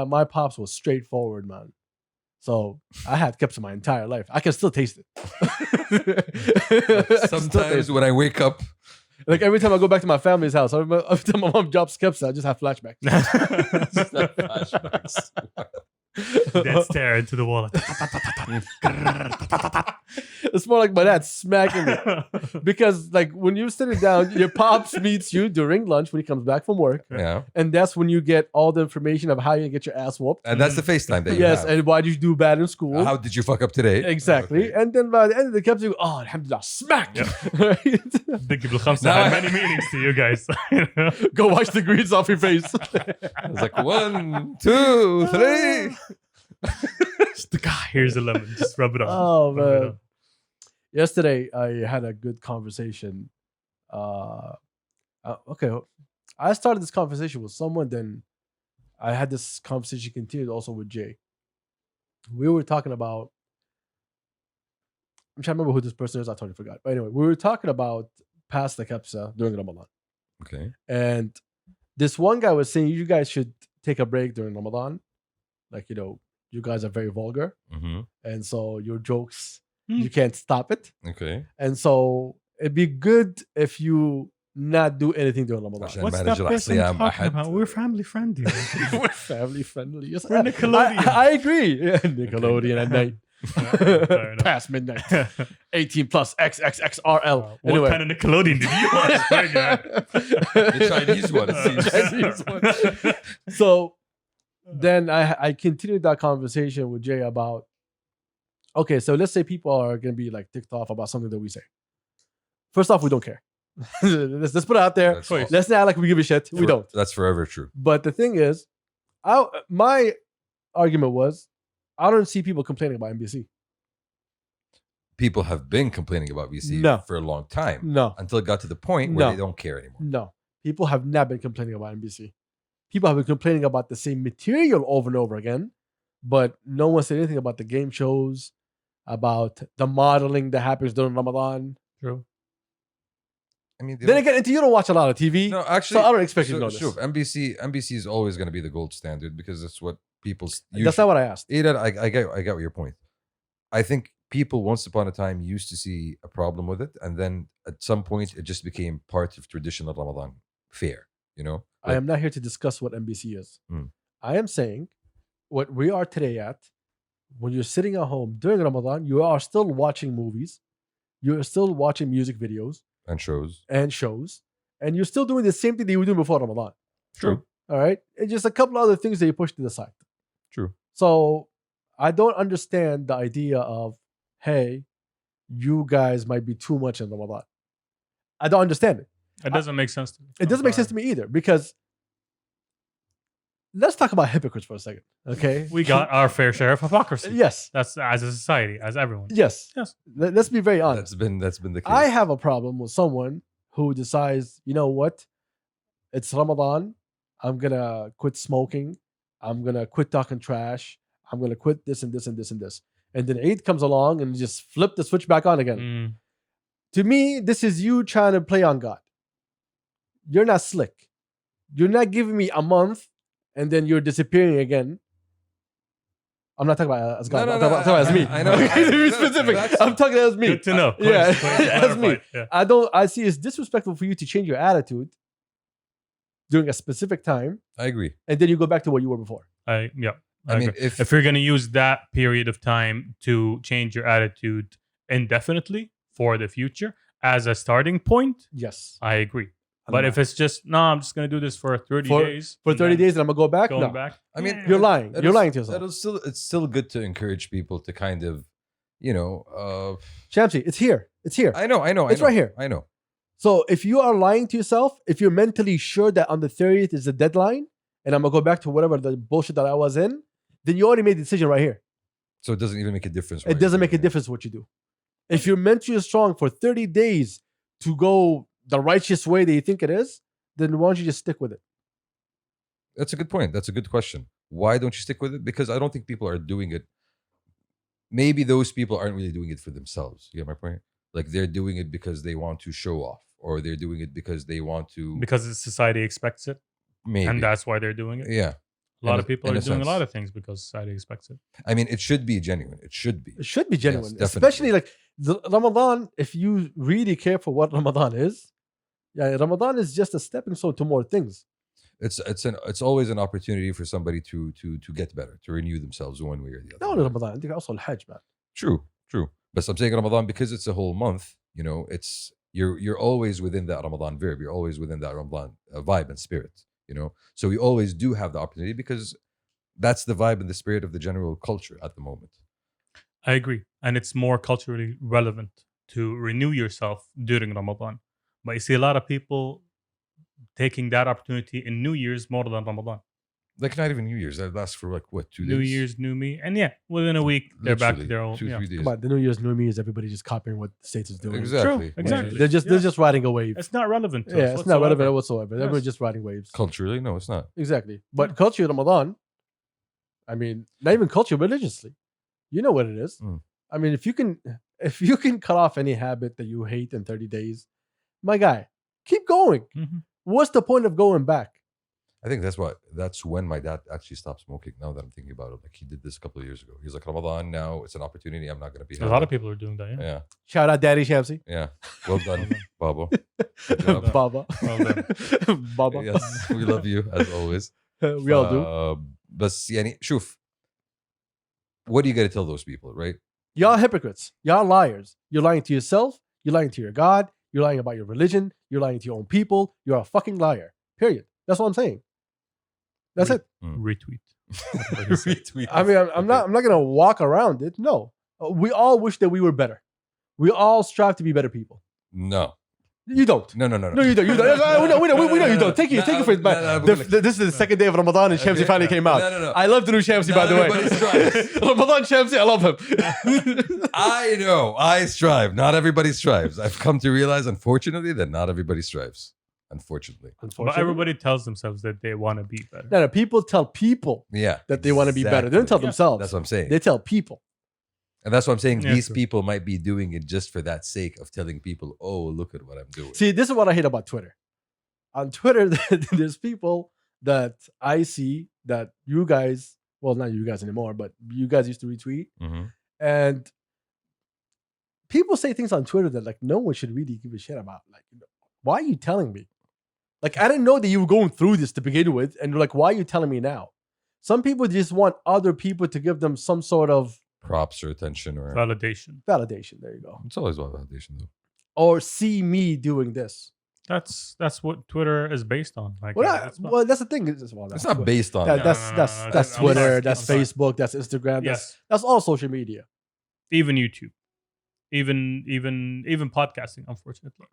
Speaker 2: My pops was straightforward, man. So I had Kabsa my entire life. I can still taste it. I can still
Speaker 1: Sometimes
Speaker 2: taste it.
Speaker 1: when I wake up,
Speaker 2: Like every time I go back to my family's house, every time my mom drops Kabsa, I just have flashbacks.
Speaker 3: Dead stare into the wall.
Speaker 2: It's more like my dad smacking me. Because like when you're sitting down, your pops meets you during lunch when he comes back from work.
Speaker 1: Yeah.
Speaker 2: And that's when you get all the information of how you get your ass whooped.
Speaker 1: And that's the FaceTime that you
Speaker 2: Yes,
Speaker 1: have.
Speaker 2: and why did you do bad in school?
Speaker 1: How did you fuck up today?
Speaker 2: Exactly.
Speaker 1: Okay.
Speaker 2: And then by the end of the capsule, you go, oh, alhamdulillah, smack. Right?
Speaker 3: Big Kabsa
Speaker 1: Now
Speaker 3: had
Speaker 1: I-
Speaker 3: many meanings to you guys.
Speaker 2: Go wash the grease off your face.
Speaker 1: I was like, 1, 2, 3.
Speaker 3: Here's a lemon. Just rub it on.
Speaker 2: Oh,
Speaker 3: Rub it
Speaker 2: man.
Speaker 3: on.
Speaker 2: Yesterday, I had a good conversation. Okay, I started this conversation with someone, then I had this conversation continued also with Jay. We were talking about, I'm trying to remember who this person is. I totally forgot. But anyway, we were talking about past the Kabsa during Ramadan.
Speaker 1: Okay.
Speaker 2: And this one guy was saying, you guys should take a break during Ramadan. Like, you guys are very vulgar.
Speaker 1: Mm-hmm.
Speaker 2: And so your jokes, you can't stop it.
Speaker 1: Okay.
Speaker 2: And so it'd be good if you not do anything during Ramadan.
Speaker 1: عشان
Speaker 3: What's
Speaker 1: ما
Speaker 3: that
Speaker 1: نجرح
Speaker 3: person
Speaker 1: صيام
Speaker 3: talking
Speaker 1: أحد.
Speaker 3: about? We're family friendly.
Speaker 2: We're family friendly. Yes,
Speaker 3: We're Nickelodeon.
Speaker 2: I agree. Yeah, Nickelodeon at night.
Speaker 3: Fair enough.
Speaker 2: Past midnight. 18 plus XXXRL.
Speaker 3: What
Speaker 2: Anyway.
Speaker 3: kind of Nickelodeon did you watch?
Speaker 1: The Chinese one.
Speaker 2: Chinese one. So then I continued that conversation with Jay about, okay, so let's say people are going to be like ticked off about something that we say. First off, we don't care. let's put it out there.
Speaker 1: That's
Speaker 3: Choice.
Speaker 1: awesome.
Speaker 2: Let's not act like we give a shit. We don't.
Speaker 1: That's forever true.
Speaker 2: But the thing is, my argument was, I don't see people complaining about NBC.
Speaker 1: People have been complaining about VC
Speaker 2: No.
Speaker 1: for a long time
Speaker 2: No,
Speaker 1: until it got to the point where
Speaker 2: No.
Speaker 1: they don't care anymore.
Speaker 2: no. People have not been complaining about NBC. People have been complaining about the same material over and over again, but no one said anything about the game shows, about the modeling that happens during Ramadan.
Speaker 3: True.
Speaker 1: I mean, they
Speaker 2: Then
Speaker 1: don't-
Speaker 2: again, you don't watch a lot of TV,
Speaker 1: no, actually,
Speaker 2: so I don't expect you to know this.
Speaker 1: Sure, NBC is always going to be the gold standard because that's what people's.
Speaker 2: That's not what I asked.
Speaker 1: I get your point. I think people once upon a time used to see a problem with it, and then at some point it just became part of traditional Ramadan fare.
Speaker 2: I am not here to discuss what NBC is.
Speaker 1: Mm.
Speaker 2: I am saying what we are today at, when you're sitting at home during Ramadan, you are still watching movies, you're still watching music videos
Speaker 1: and shows.
Speaker 2: and shows, and you're still doing the same thing that you were doing before Ramadan.
Speaker 1: True.
Speaker 2: All right? It's just a couple other things that you push to the side.
Speaker 1: True.
Speaker 2: So I don't understand the idea of, hey, you guys might be too much in Ramadan. I don't understand it.
Speaker 3: It doesn't make sense to me.
Speaker 2: It doesn't make sense to me either, because let's talk about hypocrites for a second, okay?
Speaker 3: We got our fair share of hypocrisy.
Speaker 2: Yes,
Speaker 3: That's as a society, as everyone.
Speaker 2: yes.
Speaker 3: Yes.
Speaker 2: Let's be very honest.
Speaker 1: That's been the case.
Speaker 2: I have a problem with someone who decides, you know what? It's Ramadan. I'm going to quit smoking. I'm going to quit talking trash. I'm going to quit this and this and this and this. And then Eid comes along and just flip the switch back on again.
Speaker 3: Mm.
Speaker 2: To me, this is you trying to play on God. You're not slick. You're not giving me a month and then you're disappearing again. I'm not talking about as God.
Speaker 1: No,
Speaker 2: I'm
Speaker 1: no,
Speaker 2: talking about as me.
Speaker 1: I know.
Speaker 2: To be specific.
Speaker 1: That's-
Speaker 2: I'm talking as me.
Speaker 3: Good to know.
Speaker 2: Yeah,
Speaker 3: Glad you
Speaker 2: as me.
Speaker 3: clarified. Yeah.
Speaker 2: I see it's disrespectful for you to change your attitude during a specific time
Speaker 1: I agree.
Speaker 2: and then you go back to what you were before.
Speaker 3: I
Speaker 1: I mean,
Speaker 3: agree.
Speaker 1: if
Speaker 3: If you're going to use that period of time to change your attitude indefinitely for the future as a starting point,
Speaker 2: Yes.
Speaker 3: I agree. But if it's just, no, I'm just going to do this for 30 days.
Speaker 2: for
Speaker 3: and
Speaker 2: 30
Speaker 3: then
Speaker 2: days and I'm going to go back,
Speaker 3: Going
Speaker 2: no.
Speaker 3: back.
Speaker 1: I mean,
Speaker 3: yeah.
Speaker 2: You're lying.
Speaker 1: that
Speaker 2: You're
Speaker 1: is-
Speaker 2: lying to yourself.
Speaker 1: it's still good to encourage people to kind of,
Speaker 2: Shamsi, it's here. It's here.
Speaker 1: I know.
Speaker 2: It's right here.
Speaker 1: I know.
Speaker 2: So if you are lying to yourself, if you're mentally sure that on the 30th is the deadline and I'm going to go back to whatever the bullshit that I was in, then you already made the decision right here.
Speaker 1: So it doesn't even make a difference.
Speaker 2: It doesn't make a difference what you do. If you're mentally strong for 30 days to go the righteous way that you think it is, then why don't you just stick with it?
Speaker 1: That's a good point. That's a good question. Why don't you stick with it? Because I don't think people are doing it. Maybe those people aren't really doing it for themselves. You get my point? Like they're doing it because they want to show off, or they're doing it because they want to.
Speaker 3: Because the society expects it.
Speaker 1: Maybe.
Speaker 3: And that's why they're doing it.
Speaker 1: Yeah.
Speaker 3: A lot
Speaker 1: in
Speaker 3: of people
Speaker 1: in
Speaker 3: are
Speaker 1: a
Speaker 3: doing a
Speaker 1: sense.
Speaker 3: lot of things because society expects it.
Speaker 1: I mean, it should be genuine. It should be.
Speaker 2: It should be genuine,
Speaker 1: definitely.
Speaker 2: especially like the Ramadan. If you really care for what Ramadan is, yeah, Ramadan is just a stepping stone to more things.
Speaker 1: It's always an opportunity for somebody to get better, to renew themselves one way or the other.
Speaker 2: No, Ramadan. I think also Al-Hajj, man.
Speaker 1: True. But I'm saying Ramadan because it's a whole month. You know, it's you're always within that Ramadan verb. You're always within that Ramadan vibe and spirit. You know, so we always do have the opportunity because that's the vibe and the spirit of the general culture at the moment.
Speaker 3: I agree. And it's more culturally relevant to renew yourself during Ramadan. But you see a lot of people taking that opportunity in New Year's more than Ramadan.
Speaker 1: Like not even New Year's. That lasts for like what, 2 days?
Speaker 3: New Year's, new me. And yeah, within a week, they're back to
Speaker 1: Literally,
Speaker 3: their own.
Speaker 1: 2
Speaker 3: Yeah.
Speaker 1: 3 days.
Speaker 2: Come on, the New Year's, New Me is everybody just copying what the States is doing.
Speaker 1: Exactly.
Speaker 3: exactly.
Speaker 2: They're just riding a wave.
Speaker 3: It's not relevant to
Speaker 2: Yeah,
Speaker 3: us
Speaker 2: it's not relevant
Speaker 3: whatsoever.
Speaker 2: whatsoever.
Speaker 3: Yes.
Speaker 2: Everybody's just riding waves.
Speaker 1: Culturally, no, it's not.
Speaker 2: Exactly. But culture Ramadan, I mean, not even culture, religiously. You know what it is.
Speaker 1: Mm.
Speaker 2: I mean, if you can cut off any habit that you hate in 30 days, my guy, keep going.
Speaker 3: Mhm.
Speaker 2: What's the point of going back?
Speaker 1: I think that's when my dad actually stopped smoking. Now that I'm thinking about it, like he did this a couple of years ago. He's like, Ramadan now, it's an opportunity. I'm not gonna be
Speaker 3: A lot of people are doing that. Yeah.
Speaker 1: Yeah,
Speaker 2: Shout out Daddy Shamsi.
Speaker 1: yeah. Well done, Baba.
Speaker 3: Well done.
Speaker 2: Baba.
Speaker 3: Well done.
Speaker 2: Baba.
Speaker 1: Yes, we love you as always.
Speaker 2: We all do.
Speaker 1: بس يعني شوف, what do you got to tell those people, right?
Speaker 2: Y'all hypocrites. Y'all liars. You're lying to yourself. You're lying to your God. You're lying about your religion. You're lying to your own people. You're a fucking liar. Period. That's what I'm saying. That's it.
Speaker 3: Retweet.
Speaker 1: Retweet.
Speaker 2: I mean, I'm not gonna walk around it. No. We all wish that we were better. We all strive to be better people.
Speaker 1: No.
Speaker 2: You don't.
Speaker 1: No.
Speaker 2: No, you don't. You don't. We know you don't. Take it for it back. This is the second day of Ramadan and Shamsi finally came out.
Speaker 1: No.
Speaker 2: I love the new Shamsi, by the way.
Speaker 1: everybody strives.
Speaker 2: Ramadan Shamsi, I love him.
Speaker 1: I know. I strive. Not everybody strives. I've come to realize, unfortunately, that not everybody strives. Unfortunately.
Speaker 3: But everybody tells themselves that they want to be better.
Speaker 2: No, people tell people
Speaker 1: Yeah.
Speaker 2: that they want to be better. They don't tell
Speaker 1: exactly.
Speaker 2: themselves.
Speaker 1: That's what I'm saying.
Speaker 2: They tell people.
Speaker 1: And that's what I'm saying.
Speaker 3: Yeah,
Speaker 1: These
Speaker 3: true.
Speaker 1: people might be doing it just for that sake of telling people, oh, look at what I'm doing.
Speaker 2: See, this is what I hate about Twitter. On Twitter, there's people that I see that you guys, well, not you guys anymore, but you guys used to retweet.
Speaker 1: Mhm.
Speaker 2: And people say things on Twitter that like no one should really give a shit about. Like, why are you telling me? Like, I didn't know that you were going through this to begin with. And you're like, why are you telling me now? Some people just want other people to give them some sort of
Speaker 1: Props or attention or
Speaker 3: Validation.
Speaker 2: validation. There you go.
Speaker 1: it's always about validation though.
Speaker 2: Or see me doing this.
Speaker 3: That's what Twitter is based on. Like,
Speaker 2: Well,
Speaker 3: that's not-
Speaker 2: well, that's the thing. It's
Speaker 1: It's not based on
Speaker 2: That,
Speaker 1: that.
Speaker 2: that's
Speaker 3: No,
Speaker 2: that's
Speaker 3: I'm
Speaker 2: Twitter,
Speaker 3: sorry.
Speaker 2: that's
Speaker 3: I'm sorry.
Speaker 2: Facebook, that's Instagram,
Speaker 3: yes,
Speaker 2: that's all social media.
Speaker 3: even YouTube, even podcasting. Unfortunately,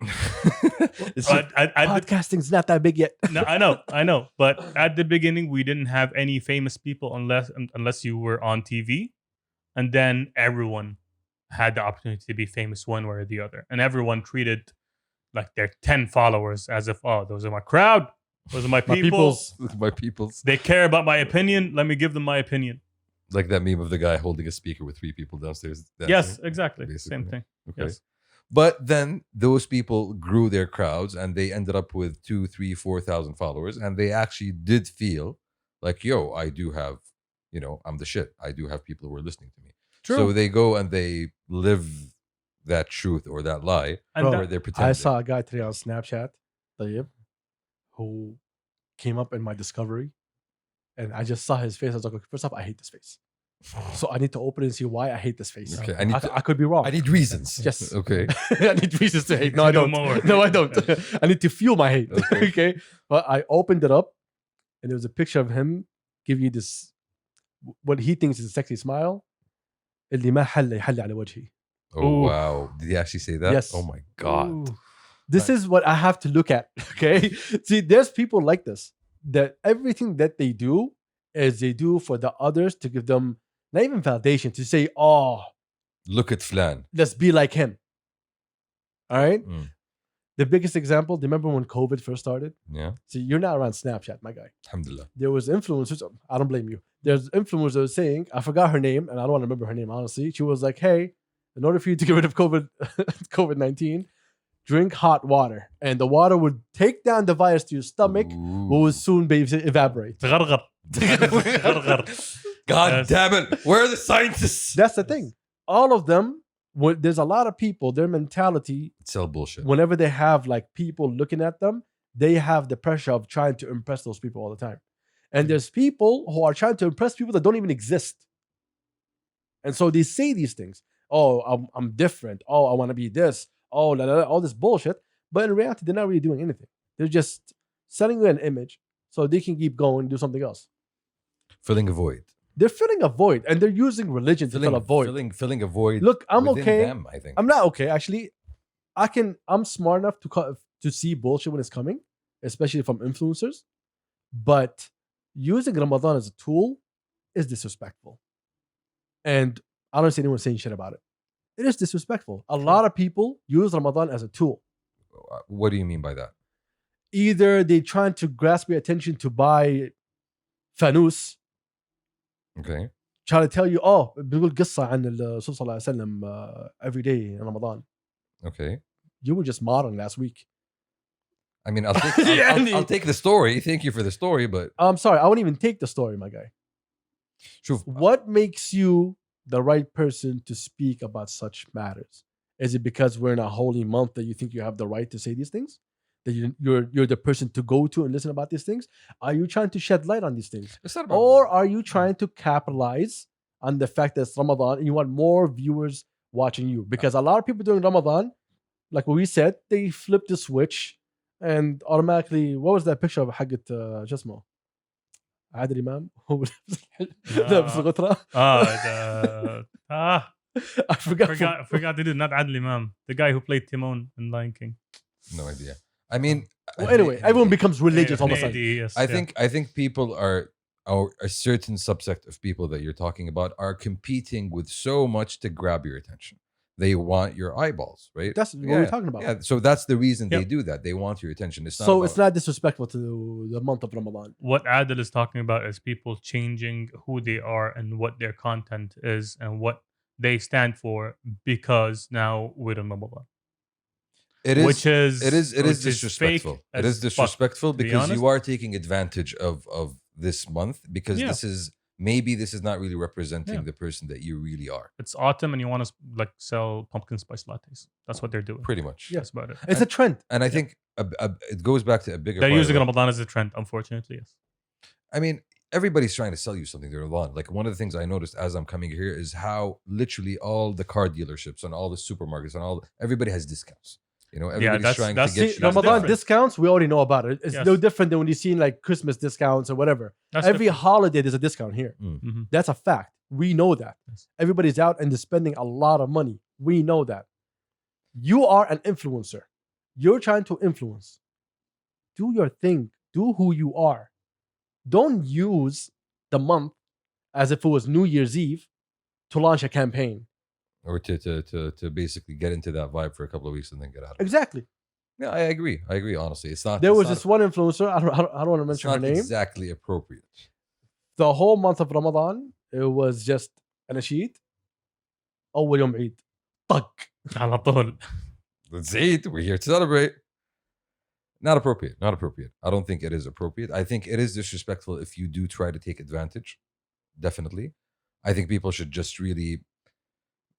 Speaker 1: It's
Speaker 3: but I did,
Speaker 2: Podcasting's not that big yet.
Speaker 3: no, I know. But at the beginning, we didn't have any famous people unless you were on TV, and then everyone had the opportunity to be famous one way or the other, and everyone treated like their 10 followers as if, oh, those are my crowd, those are my
Speaker 2: My
Speaker 3: people.
Speaker 2: peoples.
Speaker 1: my people's.
Speaker 3: They care about my opinion. Let me give them my opinion.
Speaker 1: Like that meme of the guy holding a speaker with 3 people downstairs. dancing.
Speaker 3: Yes, exactly.
Speaker 1: Basically.
Speaker 3: Same thing.
Speaker 1: Okay.
Speaker 3: Yes.
Speaker 1: But then those people grew their crowds and they ended up with 2, 3, 4,000 followers. And they actually did feel like, yo, I do have, I'm the shit. I do have people who are listening to me.
Speaker 3: True.
Speaker 1: So they go and they live that truth or that lie
Speaker 3: And
Speaker 2: Bro,
Speaker 1: where
Speaker 3: that,
Speaker 1: they're pretending.
Speaker 2: I saw a guy today on Snapchat, Tayyip, who came up in my discovery, and I just saw his face. I was like, okay, first off, I hate this face. So I need to open it and see why I hate this face.
Speaker 1: Okay,
Speaker 2: I could be wrong.
Speaker 1: I need reasons.
Speaker 2: Yes.
Speaker 1: Okay.
Speaker 2: I need reasons to hate. No, I
Speaker 3: To know
Speaker 2: don't.
Speaker 3: more.
Speaker 2: No, I don't. I need to feel my hate.
Speaker 1: Okay.
Speaker 2: Okay. But I opened it up, and there was a picture of him giving you this, what he thinks is a sexy smile. اللي ما حل يحل على وجهي.
Speaker 1: Oh,
Speaker 3: Ooh.
Speaker 1: wow. Did he actually say that?
Speaker 2: Yes.
Speaker 1: Oh, my God.
Speaker 3: Ooh.
Speaker 2: This is what I have to look at. Okay. See, there's people like this that everything that they do is they do for the others to give them not even validation, to say, oh,
Speaker 1: Look at Flan.
Speaker 2: let's be like him. All right.
Speaker 1: Mm.
Speaker 2: The biggest example, do you remember when COVID first started?
Speaker 1: Yeah.
Speaker 2: See, you're not around Snapchat, my guy.
Speaker 1: Alhamdulillah.
Speaker 2: There was influencers. I don't blame you. There's influencers that was saying, I forgot her name, and I don't want to remember her name, honestly. She was like, hey, in order for you to get rid of COVID-19, drink hot water. And the water would take down the virus to your stomach,
Speaker 1: Ooh.
Speaker 2: but would soon evaporate.
Speaker 3: غرغر. غرغر.
Speaker 1: God
Speaker 3: Yes.
Speaker 1: damn it. Where are the scientists?
Speaker 2: That's the thing. All of them, there's a lot of people, their mentality,
Speaker 1: It's all bullshit.
Speaker 2: whenever they have like people looking at them, they have the pressure of trying to impress those people all the time. And there's people who are trying to impress people that don't even exist. And so they say these things. Oh, I'm different. Oh, I want to be this. Oh, la, la, la, all this bullshit. But in reality, they're not really doing anything. They're just selling you an image so they can keep going and do something else.
Speaker 1: Filling a void.
Speaker 2: They're filling a void, and they're using religion to fill a void.
Speaker 1: Filling a void.
Speaker 2: Look, I'm
Speaker 1: within
Speaker 2: okay.
Speaker 1: Them, I think.
Speaker 2: I'm not okay. Actually, I'm smart enough to see bullshit when it's coming, especially from influencers. But using Ramadan as a tool is disrespectful. And I don't see anyone saying shit about it. It is disrespectful. A lot of people use Ramadan as a tool.
Speaker 1: What do you mean by that?
Speaker 2: Either they're trying to grasp your attention to buy fanus,
Speaker 1: Okay.
Speaker 2: trying to tell you, oh, بيقول قصة عن الرسول صلى الله عليه وسلم every day in Ramadan.
Speaker 1: Okay.
Speaker 2: You were just modern last week.
Speaker 1: I mean, I'll take the story. Thank you for the story, but
Speaker 2: I'm sorry, I won't even take the story, my guy.
Speaker 1: شوف,
Speaker 2: What makes you the right person to speak about such matters? Is it because we're in a holy month that you think you have the right to say these things? That you're the person to go to and listen about these things? Are you trying to shed light on these things?
Speaker 1: it's not about
Speaker 2: Or are you trying to capitalize on the fact that it's Ramadan and you want more viewers watching you? Because a lot of people during Ramadan, like what we said, they flip the switch and automatically, what was that picture of حقت جسمه؟ عادل إمام هو لابس الغترة. I
Speaker 3: forgot they did not Adil Imam, the guy who played Timon in Lion King.
Speaker 1: no idea. I mean,
Speaker 2: Well, anyway, everyone becomes religious all of a sudden.
Speaker 3: Yes,
Speaker 1: I think people are a certain subset of people that you're talking about are competing with so much to grab your attention. They want your eyeballs, right?
Speaker 2: That's what we're talking about.
Speaker 1: Yeah, so that's the reason they
Speaker 3: Yep.
Speaker 1: do that. They want your attention. It's not
Speaker 2: So
Speaker 1: about-
Speaker 2: it's not disrespectful to the month of Ramadan.
Speaker 3: What Adil is talking about is people changing who they are and what their content is and what they stand for because now we're in Ramadan.
Speaker 1: It is
Speaker 3: which is
Speaker 1: it is
Speaker 3: which is
Speaker 1: disrespectful.
Speaker 3: fake
Speaker 1: It
Speaker 3: as
Speaker 1: is disrespectful
Speaker 3: to be
Speaker 1: because
Speaker 3: honest.
Speaker 1: you are taking advantage of this month because
Speaker 3: Yeah.
Speaker 1: this is not really representing
Speaker 3: Yeah.
Speaker 1: the person that you really are.
Speaker 3: It's autumn and you want to like sell pumpkin spice lattes. That's what they're doing.
Speaker 1: Pretty much.
Speaker 2: Yeah.
Speaker 3: That's about it.
Speaker 2: It's a trend.
Speaker 1: And I think it goes back to a bigger
Speaker 3: They're
Speaker 1: part
Speaker 3: using
Speaker 1: of it.
Speaker 3: Ramadan as a trend, unfortunately. Yes.
Speaker 1: I mean, everybody's trying to sell you something during Ramadan. Like one of the things I noticed as I'm coming here is how literally all the car dealerships and all the supermarkets and everybody has discounts. You know, everybody's
Speaker 3: that's-
Speaker 1: trying
Speaker 3: that's-
Speaker 1: to get
Speaker 2: See,
Speaker 1: you.
Speaker 3: that's
Speaker 2: Ramadan
Speaker 3: different.
Speaker 2: discounts, we already know about it. It's
Speaker 3: Yes.
Speaker 2: no different than when you see like Christmas discounts or whatever.
Speaker 3: That's
Speaker 2: Every
Speaker 3: different.
Speaker 2: holiday, there's a discount here.
Speaker 3: Mhm.
Speaker 2: That's a fact. We know that.
Speaker 3: Yes.
Speaker 2: Everybody's out and they're spending a lot of money. We know that. You are an influencer. You're trying to influence. Do your thing. Do who you are. Don't use the month as if it was New Year's Eve to launch a campaign.
Speaker 1: Or to basically get into that vibe for a couple of weeks and then get out of it.
Speaker 2: Exactly.
Speaker 1: Yeah, I agree. Honestly, it's not.
Speaker 2: There
Speaker 1: it's
Speaker 2: was
Speaker 1: not-
Speaker 2: this one influencer. I don't want to
Speaker 1: It's
Speaker 2: mention her
Speaker 1: not
Speaker 2: name.
Speaker 1: exactly appropriate.
Speaker 2: The whole month of Ramadan, it was just أناشيد. أول يوم عيد. طق.
Speaker 3: على طول.
Speaker 1: Let's eat. We're here to celebrate. Not appropriate. Not appropriate. I don't think it is appropriate. I think it is disrespectful if you do try to take advantage. Definitely. I think people should just really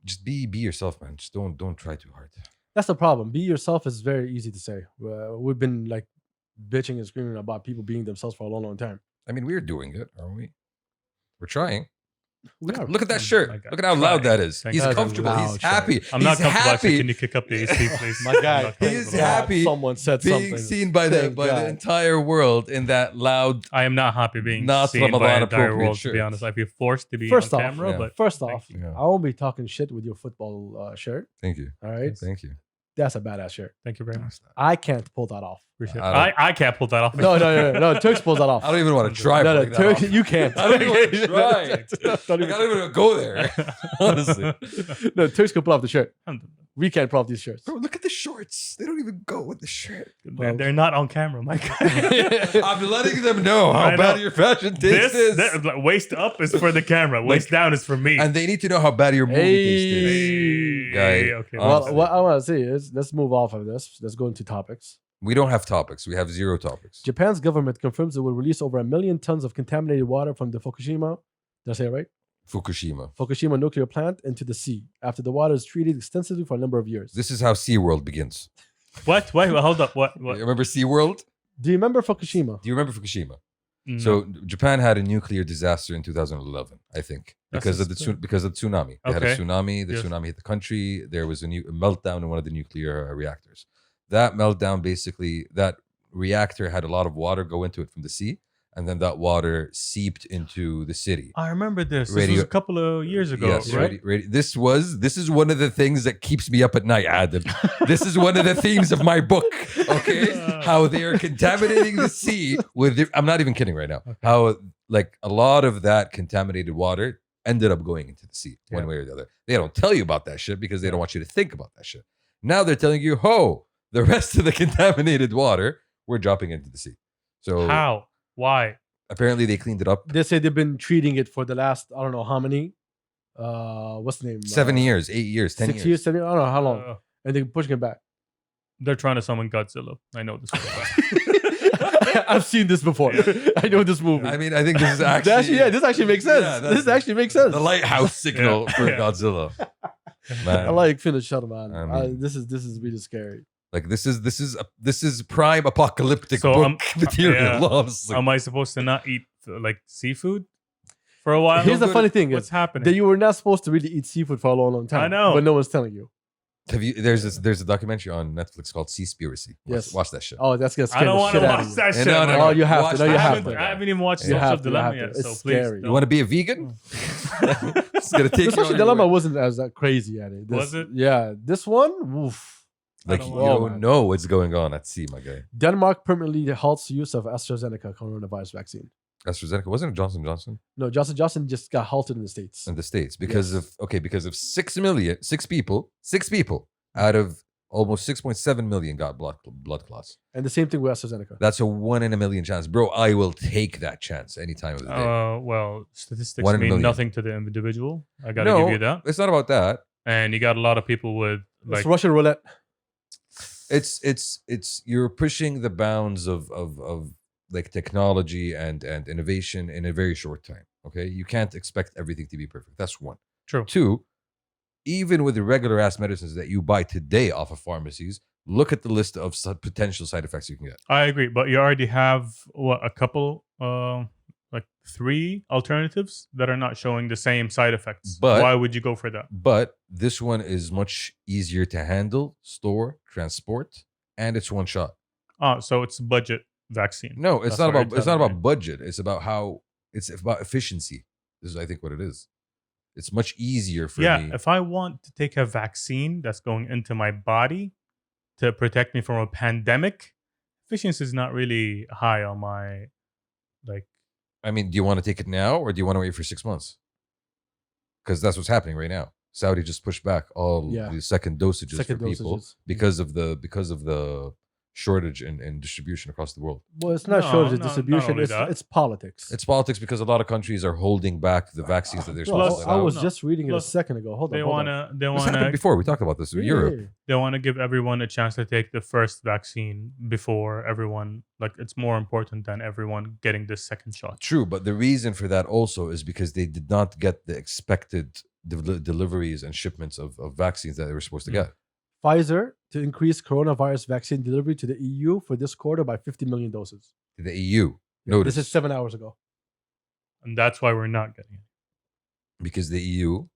Speaker 1: just be yourself, man. Just don't try too hard.
Speaker 2: That's the problem. Be yourself is very easy to say. We've been like bitching and screaming about people being themselves for a long, long time.
Speaker 1: I mean, we're doing it, aren't we? We're trying.
Speaker 2: We are.
Speaker 1: Look at that
Speaker 3: Oh
Speaker 1: shirt.
Speaker 3: my God.
Speaker 1: Look at how loud
Speaker 3: Trying.
Speaker 1: that is.
Speaker 3: Thank
Speaker 1: He's
Speaker 2: you.
Speaker 1: comfortable.
Speaker 2: That's a
Speaker 1: He's
Speaker 2: loud
Speaker 1: happy.
Speaker 3: I'm not
Speaker 1: He's
Speaker 3: comfortable.
Speaker 1: happy.
Speaker 3: Can you kick up the AC, please?
Speaker 2: My guy,
Speaker 3: I'm not
Speaker 1: He
Speaker 3: comfortable.
Speaker 1: is happy
Speaker 2: Someone said
Speaker 1: being
Speaker 2: something.
Speaker 1: seen by
Speaker 2: Thank
Speaker 1: the
Speaker 2: God.
Speaker 1: entire world in that loud.
Speaker 3: I am not happy being
Speaker 1: Not
Speaker 3: seen by
Speaker 1: Ramadan
Speaker 3: the entire
Speaker 1: appropriate
Speaker 3: world, to be
Speaker 1: shirt.
Speaker 3: honest. I feel forced to be
Speaker 2: First
Speaker 3: on
Speaker 2: off,
Speaker 3: camera,
Speaker 1: yeah.
Speaker 3: but
Speaker 2: First
Speaker 3: thank
Speaker 2: off,
Speaker 3: you.
Speaker 1: Yeah.
Speaker 2: I won't be talking shit with your football shirt.
Speaker 1: Thank you.
Speaker 2: All right,
Speaker 1: Thank you.
Speaker 2: that's a badass shirt.
Speaker 3: Thank you very much.
Speaker 2: I can't pull that off.
Speaker 3: Appreciate it.
Speaker 1: I
Speaker 3: I can't pull that off.
Speaker 2: No. Turks pulls that off.
Speaker 1: I don't even want to try.
Speaker 2: No,
Speaker 1: pulling that
Speaker 2: Turks,
Speaker 1: off.
Speaker 2: you can't.
Speaker 1: I don't even want to try.
Speaker 2: Don't
Speaker 1: Like, I
Speaker 2: even-
Speaker 1: don't even go there. Honestly.
Speaker 2: No, Turks can pull off the shirt.
Speaker 3: Alhamdulillah.
Speaker 2: We can't pull off these shirts.
Speaker 1: Bro, look at the shorts. They don't even go with the shirt.
Speaker 3: They're not on camera, Mike.
Speaker 1: I'm letting them know how
Speaker 3: I
Speaker 1: bad
Speaker 3: know.
Speaker 1: your fashion taste is.
Speaker 3: Like, waist up is for the camera. Waist down is for me.
Speaker 1: And they need to know how bad your movie taste is.
Speaker 3: Hey,
Speaker 1: Guy,
Speaker 3: okay.
Speaker 1: well,
Speaker 2: Well,
Speaker 1: Honestly.
Speaker 2: what I want to say is, let's move off of this. Let's go into topics.
Speaker 1: We don't have topics. We have 0 topics.
Speaker 2: Japan's government confirms it will release over 1 million tons of contaminated water from the Fukushima. Did I say it right?
Speaker 1: Fukushima.
Speaker 2: Fukushima nuclear plant into the sea after the water is treated extensively for a number of years.
Speaker 1: This is how SeaWorld begins.
Speaker 3: What? Wait, hold up. What?
Speaker 1: You remember SeaWorld?
Speaker 2: Do you remember Fukushima?
Speaker 1: Do you remember Fukushima?
Speaker 3: No.
Speaker 1: So Japan had a nuclear disaster in 2011, I think,
Speaker 3: That's
Speaker 1: because of the
Speaker 3: just-
Speaker 1: because of tsunami. They had a
Speaker 3: Okay.
Speaker 1: tsunami. The
Speaker 3: Yes.
Speaker 1: tsunami hit the country. There was a meltdown in one of the nuclear reactors. That meltdown, basically, that reactor had a lot of water go into it from the sea, and then that water seeped into the city.
Speaker 3: I remember this. This
Speaker 1: Radio-
Speaker 3: was a couple of years ago,
Speaker 1: Yes,
Speaker 3: right?
Speaker 1: This is one of the things that keeps me up at night, Adil. This is one of the themes of my book. Okay, how they are contaminating the sea with. I'm not even kidding right now.
Speaker 3: Okay.
Speaker 1: How like a lot of that contaminated water ended up going into the sea one
Speaker 2: Yeah.
Speaker 1: way or the other. They don't tell you about that shit because they don't want you to think about that shit. Now they're telling you, "Ho, the rest of the contaminated water we're dropping into the sea." So
Speaker 3: How? Why?
Speaker 1: apparently they cleaned it up.
Speaker 2: They say they've been treating it for the last, I don't know how many. What's the name?
Speaker 1: 7 years, 8 years, 10
Speaker 2: 6 years, 7 years. I don't know how long.
Speaker 3: Uh,
Speaker 2: And they're pushing it back.
Speaker 3: they're trying to summon Godzilla. I know this. For a fact.
Speaker 2: I've seen this before. I know this movie.
Speaker 1: I mean, I think this is actually
Speaker 2: This actually makes sense.
Speaker 1: Yeah, that's
Speaker 2: this actually makes sense.
Speaker 1: the lighthouse signal
Speaker 3: Yeah.
Speaker 1: for
Speaker 3: Yeah.
Speaker 1: Godzilla.
Speaker 2: I
Speaker 1: Man,
Speaker 2: like Finish Shuttle, man.
Speaker 1: I mean-
Speaker 2: This is really scary.
Speaker 1: like this is prime apocalyptic
Speaker 3: So,
Speaker 1: book material.
Speaker 3: yeah.
Speaker 1: Honestly.
Speaker 3: Am I supposed to not eat like seafood for a while?
Speaker 2: Here's the funny thing:
Speaker 3: What's
Speaker 2: is
Speaker 3: happening?
Speaker 2: that you were not supposed to really eat seafood for a long, long time.
Speaker 3: I know.
Speaker 2: but no one's telling you.
Speaker 1: Have you? There's a documentary on Netflix called Seaspiracy.
Speaker 2: Yes.
Speaker 1: Watch that shit.
Speaker 2: Oh, that's gonna scare
Speaker 3: I don't
Speaker 2: the
Speaker 3: want
Speaker 2: shit
Speaker 3: to
Speaker 2: out
Speaker 3: watch
Speaker 2: of you.
Speaker 3: that shit.
Speaker 1: No, no,
Speaker 3: man.
Speaker 1: no.
Speaker 2: Oh, you have
Speaker 1: Watch
Speaker 2: to. No,
Speaker 1: that.
Speaker 2: you
Speaker 3: I
Speaker 2: have
Speaker 3: haven't,
Speaker 2: to.
Speaker 3: I haven't even watched
Speaker 2: You
Speaker 3: Social
Speaker 2: have to, you
Speaker 3: Dilemma
Speaker 2: have
Speaker 3: yet,
Speaker 2: to.
Speaker 3: so
Speaker 2: It's
Speaker 3: please.
Speaker 2: scary.
Speaker 1: You
Speaker 3: don't.
Speaker 1: want to be a vegan? It's gonna take
Speaker 2: The
Speaker 1: you
Speaker 2: social
Speaker 1: on
Speaker 2: dilemma
Speaker 1: your way.
Speaker 2: wasn't as crazy at it.
Speaker 3: Was it?
Speaker 2: Yeah, this one. Oof.
Speaker 1: Like
Speaker 3: I
Speaker 1: you
Speaker 3: don't
Speaker 2: know.
Speaker 1: don't know what's going on at sea, my guy.
Speaker 2: Denmark permanently halts the use of AstraZeneca coronavirus vaccine.
Speaker 1: AstraZeneca wasn't it Johnson Johnson
Speaker 2: No, Johnson Johnson just got halted in the States.
Speaker 1: in the States because
Speaker 2: Yes.
Speaker 1: of 6 people out of almost 6.7 million got blood clots.
Speaker 2: And the same thing with AstraZeneca.
Speaker 1: That's a 1 in a million chance, bro. I will take that chance any time of the day.
Speaker 3: Well, statistics
Speaker 1: 1 in a
Speaker 3: mean
Speaker 1: million.
Speaker 3: nothing to the individual. I gotta
Speaker 1: No,
Speaker 3: give you that.
Speaker 1: It's not about that.
Speaker 3: And you got a lot of people with like
Speaker 2: It's Russian roulette.
Speaker 1: It's you're pushing the bounds of like technology and innovation in a very short time. Okay, you can't expect everything to be perfect. That's one.
Speaker 3: true.
Speaker 1: Two, even with the regular ass medicines that you buy today off of pharmacies, look at the list of potential side effects you can get.
Speaker 3: I agree, but you already have a couple, like 3 alternatives that are not showing the same side effects.
Speaker 1: But-
Speaker 3: why would you go for that?
Speaker 1: But this one is much easier to handle, store, transport, and it's one shot.
Speaker 3: So it's budget vaccine.
Speaker 1: No, it's
Speaker 3: That's
Speaker 1: not
Speaker 3: what
Speaker 1: about
Speaker 3: you're
Speaker 1: it's not
Speaker 3: telling
Speaker 1: about budget. It's about efficiency. This is I think what it is. It's much easier for
Speaker 3: Yeah,
Speaker 1: me.
Speaker 3: if I want to take a vaccine that's going into my body to protect me from a pandemic, efficiency is not really high on my like.
Speaker 1: I mean, do you want to take it now or do you want to wait for 6 months? Because that's what's happening right now. Saudi just pushed back all
Speaker 2: Yeah.
Speaker 1: the second dosages
Speaker 2: Second
Speaker 1: for people
Speaker 2: dosages.
Speaker 1: because of the shortage in distribution across the world.
Speaker 2: Well, it's not
Speaker 3: No,
Speaker 2: shortage of
Speaker 3: not
Speaker 2: distribution.
Speaker 3: only
Speaker 2: It's,
Speaker 3: that.
Speaker 2: it's politics.
Speaker 1: It's politics because a lot of countries are holding back the vaccines that they're
Speaker 2: Bro,
Speaker 1: supposed to
Speaker 2: I
Speaker 1: let
Speaker 2: was
Speaker 1: out.
Speaker 2: just reading it a
Speaker 3: Plus,
Speaker 2: second ago. Hold on.
Speaker 3: They
Speaker 2: hold on.
Speaker 3: wanna
Speaker 1: This happened before. We talked about this in
Speaker 2: Yeah,
Speaker 1: Europe.
Speaker 2: yeah, yeah.
Speaker 3: they want to give everyone a chance to take the first vaccine before everyone. Like it's more important than everyone getting this second shot.
Speaker 1: True, but the reason for that also is because they did not get the expected deliveries and shipments of vaccines that they were supposed to get.
Speaker 2: Pfizer to increase coronavirus vaccine delivery to the EU for this quarter by 50 million doses.
Speaker 1: To the EU.
Speaker 2: Yeah,
Speaker 1: Notice.
Speaker 2: This is 7 hours ago.
Speaker 3: And that's why we're not getting it.
Speaker 1: Because the EU.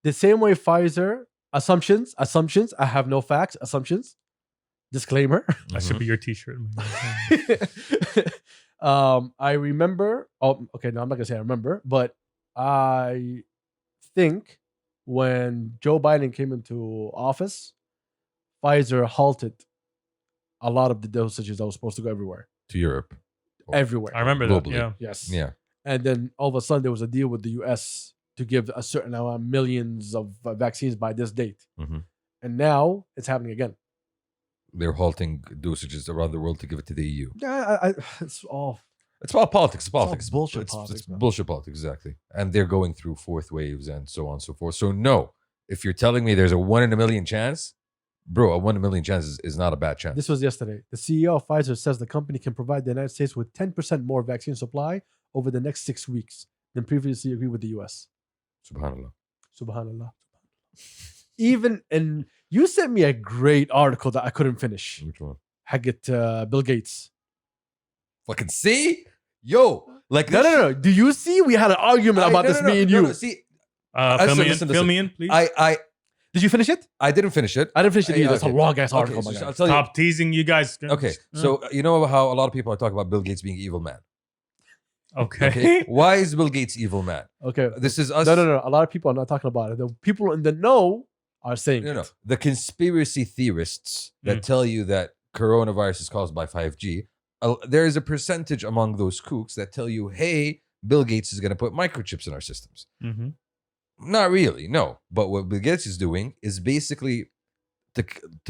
Speaker 2: The same way Pfizer, assumptions, I have no facts, assumptions, disclaimer.
Speaker 3: That should
Speaker 1: Mhm.
Speaker 3: be your T-shirt.
Speaker 2: I remember, okay, no, I'm not going to say I remember, but I think when Joe Biden came into office, Pfizer halted a lot of the dosages that was supposed to go everywhere.
Speaker 1: to Europe.
Speaker 2: Everywhere.
Speaker 3: I remember that.
Speaker 1: Globally.
Speaker 3: Yeah.
Speaker 2: Yes.
Speaker 1: Yeah.
Speaker 2: And then all of a sudden there was a deal with the US to give a certain amount of millions of vaccines by this date.
Speaker 1: Mhm.
Speaker 2: And now it's happening again.
Speaker 1: They're halting dosages around the world to give it to the EU.
Speaker 2: Yeah, it's all.
Speaker 1: It's all politics. It's
Speaker 2: all
Speaker 1: politics.
Speaker 2: bullshit
Speaker 1: It's
Speaker 2: politics, man.
Speaker 1: bullshit politics, exactly. And they're going through fourth waves and so on and so forth. So, no, if you're telling me there's a 1 in a million chance, bro, a 1 in a million chance is not a bad chance.
Speaker 2: This was yesterday. The CEO of Pfizer says the company can provide the United States with 10% more vaccine supply over the next 6 weeks than previously agreed with the US.
Speaker 1: Subhanallah.
Speaker 2: Subhanallah. Even and you sent me a great article that I couldn't finish.
Speaker 1: Which one?
Speaker 2: Haggett Bill Gates.
Speaker 1: Fucking see? Yo, like
Speaker 2: No. Do you see? We had an argument about this, me and you.
Speaker 1: See,
Speaker 3: Fill me in, please.
Speaker 2: Did you finish it?
Speaker 1: I didn't finish it.
Speaker 2: I didn't finish it either. It's a
Speaker 1: Okay.
Speaker 2: long ass
Speaker 1: Okay,
Speaker 2: article,
Speaker 1: so
Speaker 2: my guy.
Speaker 1: I'll tell you.
Speaker 3: Stop teasing you guys.
Speaker 1: Okay, so you know how a lot of people are talking about Bill Gates being evil man.
Speaker 3: Okay.
Speaker 1: Okay, why is Bill Gates evil man?
Speaker 2: Okay.
Speaker 1: This is us.
Speaker 2: No. A lot of people are not talking about it. The people in the know are saying
Speaker 1: No.
Speaker 2: it.
Speaker 1: The conspiracy theorists that tell you that coronavirus is caused by 5G, there is a percentage among those kooks that tell you, hey, Bill Gates is going to put microchips in our systems.
Speaker 3: Mm-hmm.
Speaker 1: Not really, no. But what Bill Gates is doing is basically, to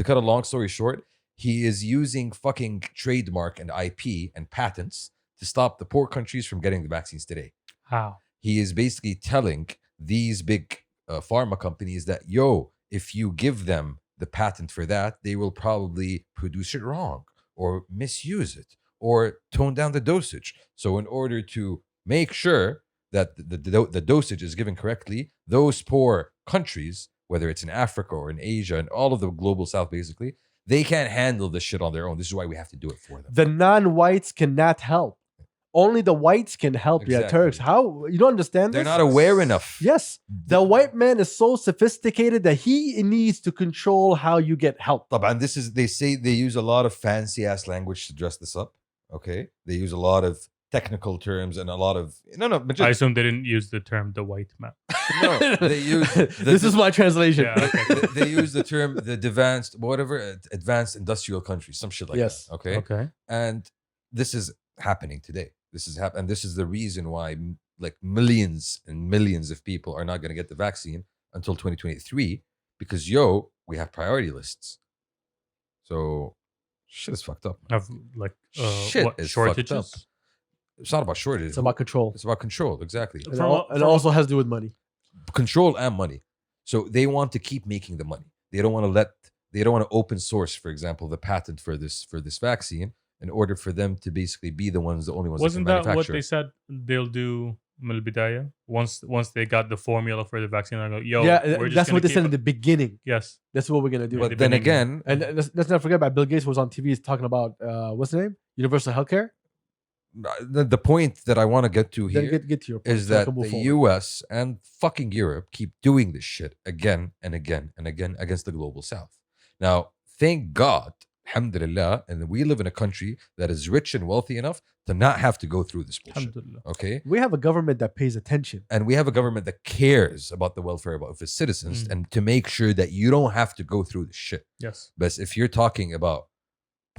Speaker 1: cut a long story short, he is using fucking trademark and IP and patents to stop the poor countries from getting the vaccines today.
Speaker 3: How?
Speaker 1: He is basically telling these big pharma companies that, yo, if you give them the patent for that, they will probably produce it wrong or misuse it or tone down the dosage. So in order to make sure that the dosage is given correctly, those poor countries, whether it's in Africa or in Asia and all of the global south, basically, they can't handle this shit on their own. This is why we have to do it for them.
Speaker 2: The non-whites cannot help. Only the whites can help. Yeah,
Speaker 1: Exactly.
Speaker 2: Turks. How you don't understand?
Speaker 1: They're
Speaker 2: this?
Speaker 1: not aware enough.
Speaker 2: Yes, the white man is so sophisticated that he needs to control how you get help.
Speaker 1: And this is, they say they use a lot of fancy ass language to dress this up. Okay, they use a lot of technical terms and a lot of but
Speaker 3: I
Speaker 1: just,
Speaker 3: assume they didn't use the term the white man.
Speaker 1: no, they use
Speaker 2: This is my translation.
Speaker 3: Yeah, okay.
Speaker 1: they use the term the advanced industrial countries, some shit like
Speaker 2: Yes.
Speaker 1: that. Okay,
Speaker 3: Okay.
Speaker 1: and this is happening today. And this is the reason why like millions and millions of people are not going to get the vaccine until 2023 because we have priority lists. So shit is fucked up.
Speaker 3: Have like
Speaker 1: Shit
Speaker 3: what,
Speaker 1: is fucked up.
Speaker 3: shortages?
Speaker 1: It's not about shortage.
Speaker 2: It's about control.
Speaker 1: It's about control. Exactly.
Speaker 2: And it also has to do with money.
Speaker 1: Control and money. So they want to keep making the money. They don't want to open source, for example, the patent for this vaccine in order for them to basically be the only ones
Speaker 3: Wasn't
Speaker 1: that can
Speaker 3: that what
Speaker 1: manufacture.
Speaker 3: they said they'll do من البداية? Once they got the formula for the vaccine, I go, yo,
Speaker 2: Yeah,
Speaker 3: we're just
Speaker 2: that's
Speaker 3: gonna
Speaker 2: what they
Speaker 3: keep
Speaker 2: said
Speaker 3: it.
Speaker 2: in the beginning.
Speaker 3: Yes.
Speaker 2: That's what we're gonna do.
Speaker 1: But
Speaker 3: the
Speaker 1: then
Speaker 3: beginning.
Speaker 1: again,
Speaker 2: And let's not forget about Bill Gates was on TV talking about what's the name? Universal healthcare.
Speaker 1: the point that I want to get to
Speaker 2: Then
Speaker 1: here
Speaker 2: get to your point
Speaker 1: is
Speaker 2: so I
Speaker 1: that
Speaker 2: can move
Speaker 1: the
Speaker 2: forward.
Speaker 1: US and fucking Europe keep doing this shit again and again and again against the global south. Now, thank God, alhamdulillah, and we live in a country that is rich and wealthy enough to not have to go through this bullshit.
Speaker 3: Alhamdulillah.
Speaker 1: Okay?
Speaker 2: We have a government that pays attention.
Speaker 1: And we have a government that cares about the welfare of its citizens
Speaker 3: Mm.
Speaker 1: and to make sure that you don't have to go through this shit.
Speaker 3: Yes.
Speaker 1: But if you're talking about